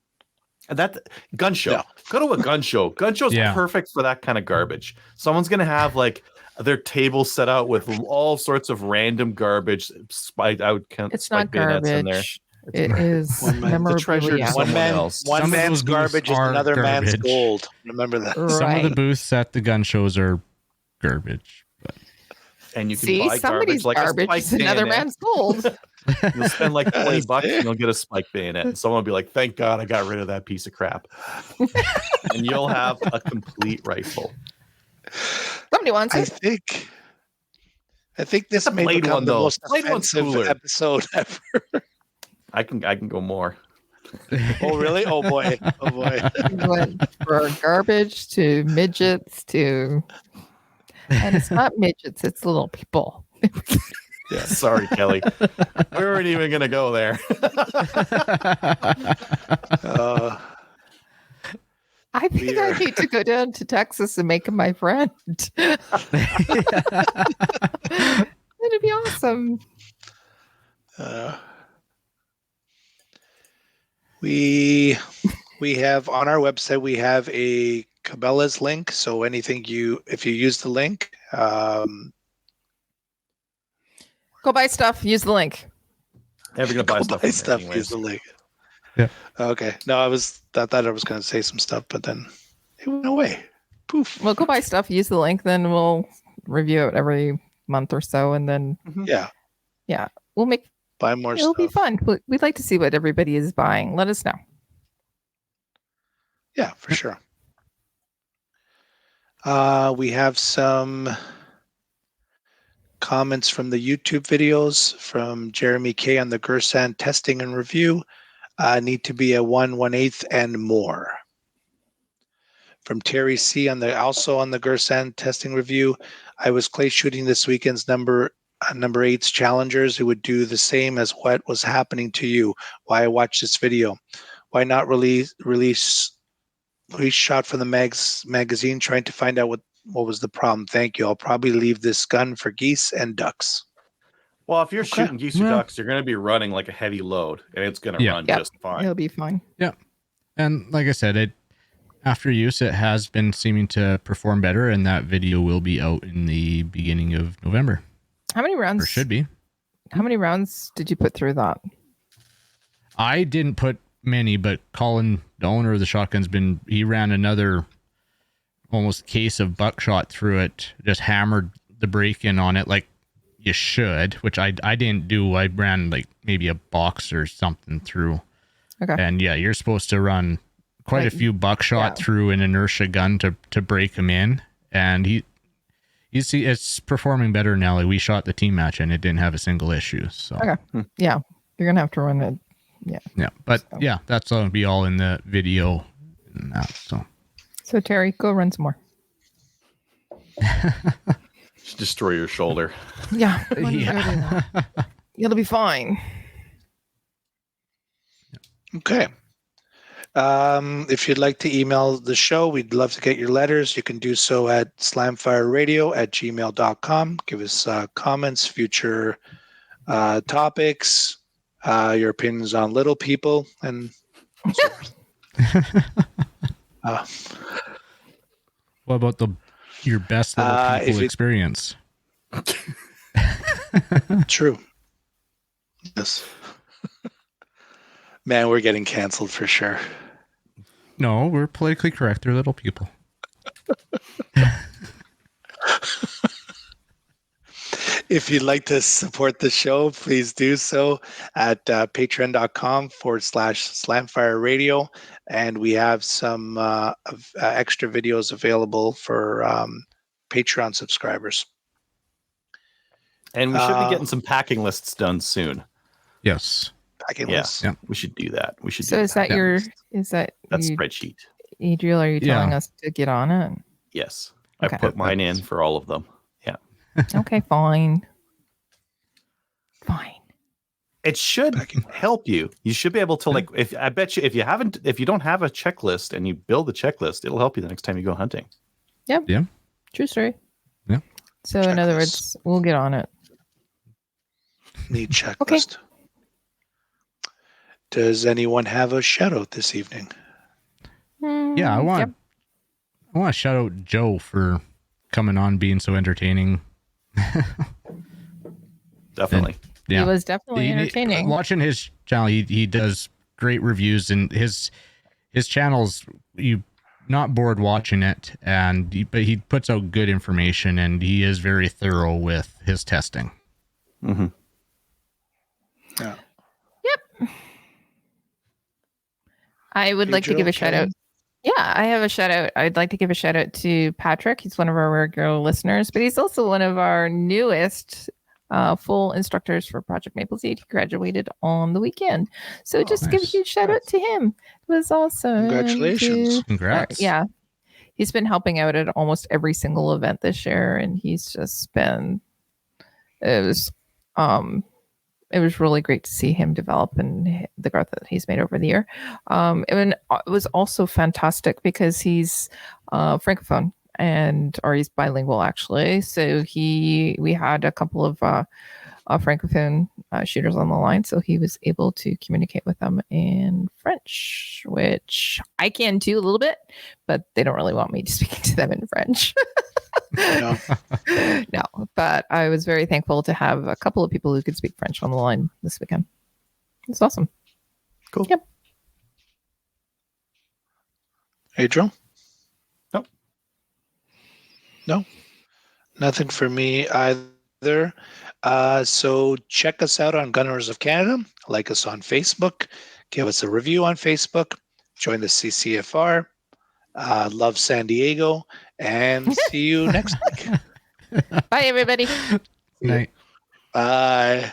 S3: And that gun show.
S1: Yeah.
S3: Go to a gun show. Gun show's perfect for that kind of garbage. Someone's gonna have like their table set out with all sorts of random garbage. I would count
S2: It's
S3: spike
S2: not
S3: bayonets in there.
S2: garbage. It is
S1: One man-
S3: the treasure
S2: memorabilia.
S3: to
S1: One
S3: someone
S1: man,
S3: else.
S1: one
S4: Some of
S1: man's
S4: those booths
S1: garbage is
S4: are
S1: another man's
S4: garbage.
S1: gold. Remember that.
S4: Some of
S2: Right.
S4: the booths at the gun shows are garbage. But
S3: And you can
S2: See,
S3: buy
S2: somebody's
S3: garbage like
S2: garbage
S3: a
S2: is
S3: spike
S2: another
S3: bayonet.
S2: man's gold.
S3: You'll spend like $20
S1: See?
S3: and you'll get a spike bayonet. And someone will be like, thank God I got rid of that piece of crap. And you'll have a complete rifle.
S2: Somebody wants
S1: I
S2: it.
S1: think this
S3: The
S1: may
S3: blade
S1: become
S3: one,
S1: the
S3: though.
S1: most
S3: Blade one's
S1: offensive
S3: cooler.
S1: episode ever.
S3: I can go more.
S1: Oh, really? Oh, boy. Oh, boy.
S2: We went for garbage to midgets to, and it's not midgets, it's little people.
S3: Yeah, sorry, Kelly. We weren't even gonna go there.
S1: Uh,
S2: I think I need to go down to Texas and make him my friend. It'd be awesome.
S1: we have on our website, we have a Cabela's link. So if you use the link,
S2: Go buy stuff. Use the link.
S3: Never gonna buy
S1: Go
S3: stuff.
S1: buy
S3: from
S1: stuff.
S3: there
S1: Use
S3: anyways.
S1: the link.
S4: Yeah.
S1: Okay. No, I thought I was going to say some stuff, but then it went away. Poof.
S2: Well, go buy stuff. Use the link. Then we'll review it every month or so, and then
S1: Yeah.
S2: we'll make.
S1: Buy more
S2: It'll
S1: stuff.
S2: be fun. We'd like to see what everybody is buying. Let us know.
S1: Yeah, for sure. We have some comments from the YouTube videos from Jeremy K on the Gersan testing and review. Need to be a 1/1/8 and more. From Terry C also on the Gersan testing review. I was clay shooting this weekend's number 8's challengers who would do the same as what was happening to you. Why I watched this video. Why not release shot from the magazine trying to find out what was the problem. Thank you. I'll probably leave this gun for geese and ducks.
S3: Well, if you're
S1: Okay.
S3: shooting geese or
S4: Well-
S3: ducks, you're going to be running like a heavy load, and it's going to
S4: Yeah.
S3: run
S2: Yep.
S3: just fine.
S2: It'll be fine.
S4: And like I said, after use, it has been seeming to perform better, and that video will be out in the beginning of November,
S2: How many rounds?
S4: or should be.
S2: How many rounds did you put through that?
S4: I didn't put many, but Colin, the owner of the shotgun's he ran another almost case of buckshot through it, just hammered the break-in on it like you should, which I didn't do. I ran like maybe a box or something through.
S2: Okay.
S4: And yeah, you're supposed to run quite a few buckshot through an inertia gun to break him in. And you see, it's performing better now. Like we shot the team match and it didn't have a single issue. So
S2: Okay. Yeah. You're going to have to run it.
S4: yeah, but
S2: So.
S4: yeah, that's going to be all in the video and that.
S2: So Terry, go run some more.
S3: Just destroy your shoulder.
S2: Yeah.
S4: Yeah.
S2: It'll be fine.
S1: Okay. If you'd like to email the show, we'd love to get your letters. You can do so at slamfireradio@gmail.com. Give us comments, future topics, your opinions on little people, and so forth.
S4: What about your best little
S1: if
S4: people
S1: it-
S4: experience?
S1: True. Yes. Man, we're getting canceled for sure.
S4: No, we're politically correct. They're little people.
S1: If you'd like to support the show, please do so at patreon.com/Slamfire Radio. And we have some extra videos available for Patreon subscribers.
S3: And we should be getting some packing lists done soon.
S4: Yes.
S1: Packing
S3: Yeah.
S1: lists.
S4: Yeah.
S3: We should do that.
S2: So is that
S4: Yeah.
S2: that
S3: that
S2: you,
S3: spreadsheet?
S2: Adriel, are you telling
S4: Yeah.
S2: us to get on it?
S3: Yes.
S2: Okay.
S3: I put mine in for all of them. Yeah.
S2: Okay, fine. Fine.
S3: It should
S1: Packing
S3: help you. You should be able to if you don't have a checklist and you build the checklist, it'll help you the next time you go hunting.
S2: True story.
S4: Yeah.
S2: So in other
S1: Checklist.
S2: words, we'll get on it.
S1: Need checklist. Does anyone have a shout out this evening?
S4: Yeah, I want to shout out Joe for coming on, being so entertaining.
S3: Definitely.
S4: Yeah.
S2: He was definitely entertaining.
S4: Watching his channel, he does great reviews, and his channel's you not bored watching it, but he puts out good information, and he is very thorough with his testing.
S3: Mm-hmm.
S1: Yeah.
S2: Yep. I would like to give a shout out. Yeah, I have a shout out. I'd like to give a shout out to Patrick. He's one of our regular listeners, but he's also one of our newest full instructors for Project Maple Seed. He graduated on the weekend. So just give a
S4: nice.
S2: huge shout out to him. It was awesome.
S1: Congratulations.
S4: Congrats.
S2: Yeah. He's been helping out at almost every single event this year, and he's just been it was really great to see him develop and the growth that he's made over the year. It was also fantastic because he's Francophone or he's bilingual actually. So we had a couple of Francophone shooters on the line. So he was able to communicate with them in French, which I can too a little bit, but they don't really want me to speak to them in French.
S1: No.
S2: No, but I was very thankful to have a couple of people who could speak French on the line this weekend. It's awesome.
S3: Cool.
S2: Yep.
S1: Adriel?
S3: Nope.
S1: No? Nothing for me either. So check us out on Gunners of Canada. Like us on Facebook. Give us a review on Facebook. Join the CCFR. Love San Diego. And see you next week.
S2: Bye, everybody.
S4: Night.
S1: Bye.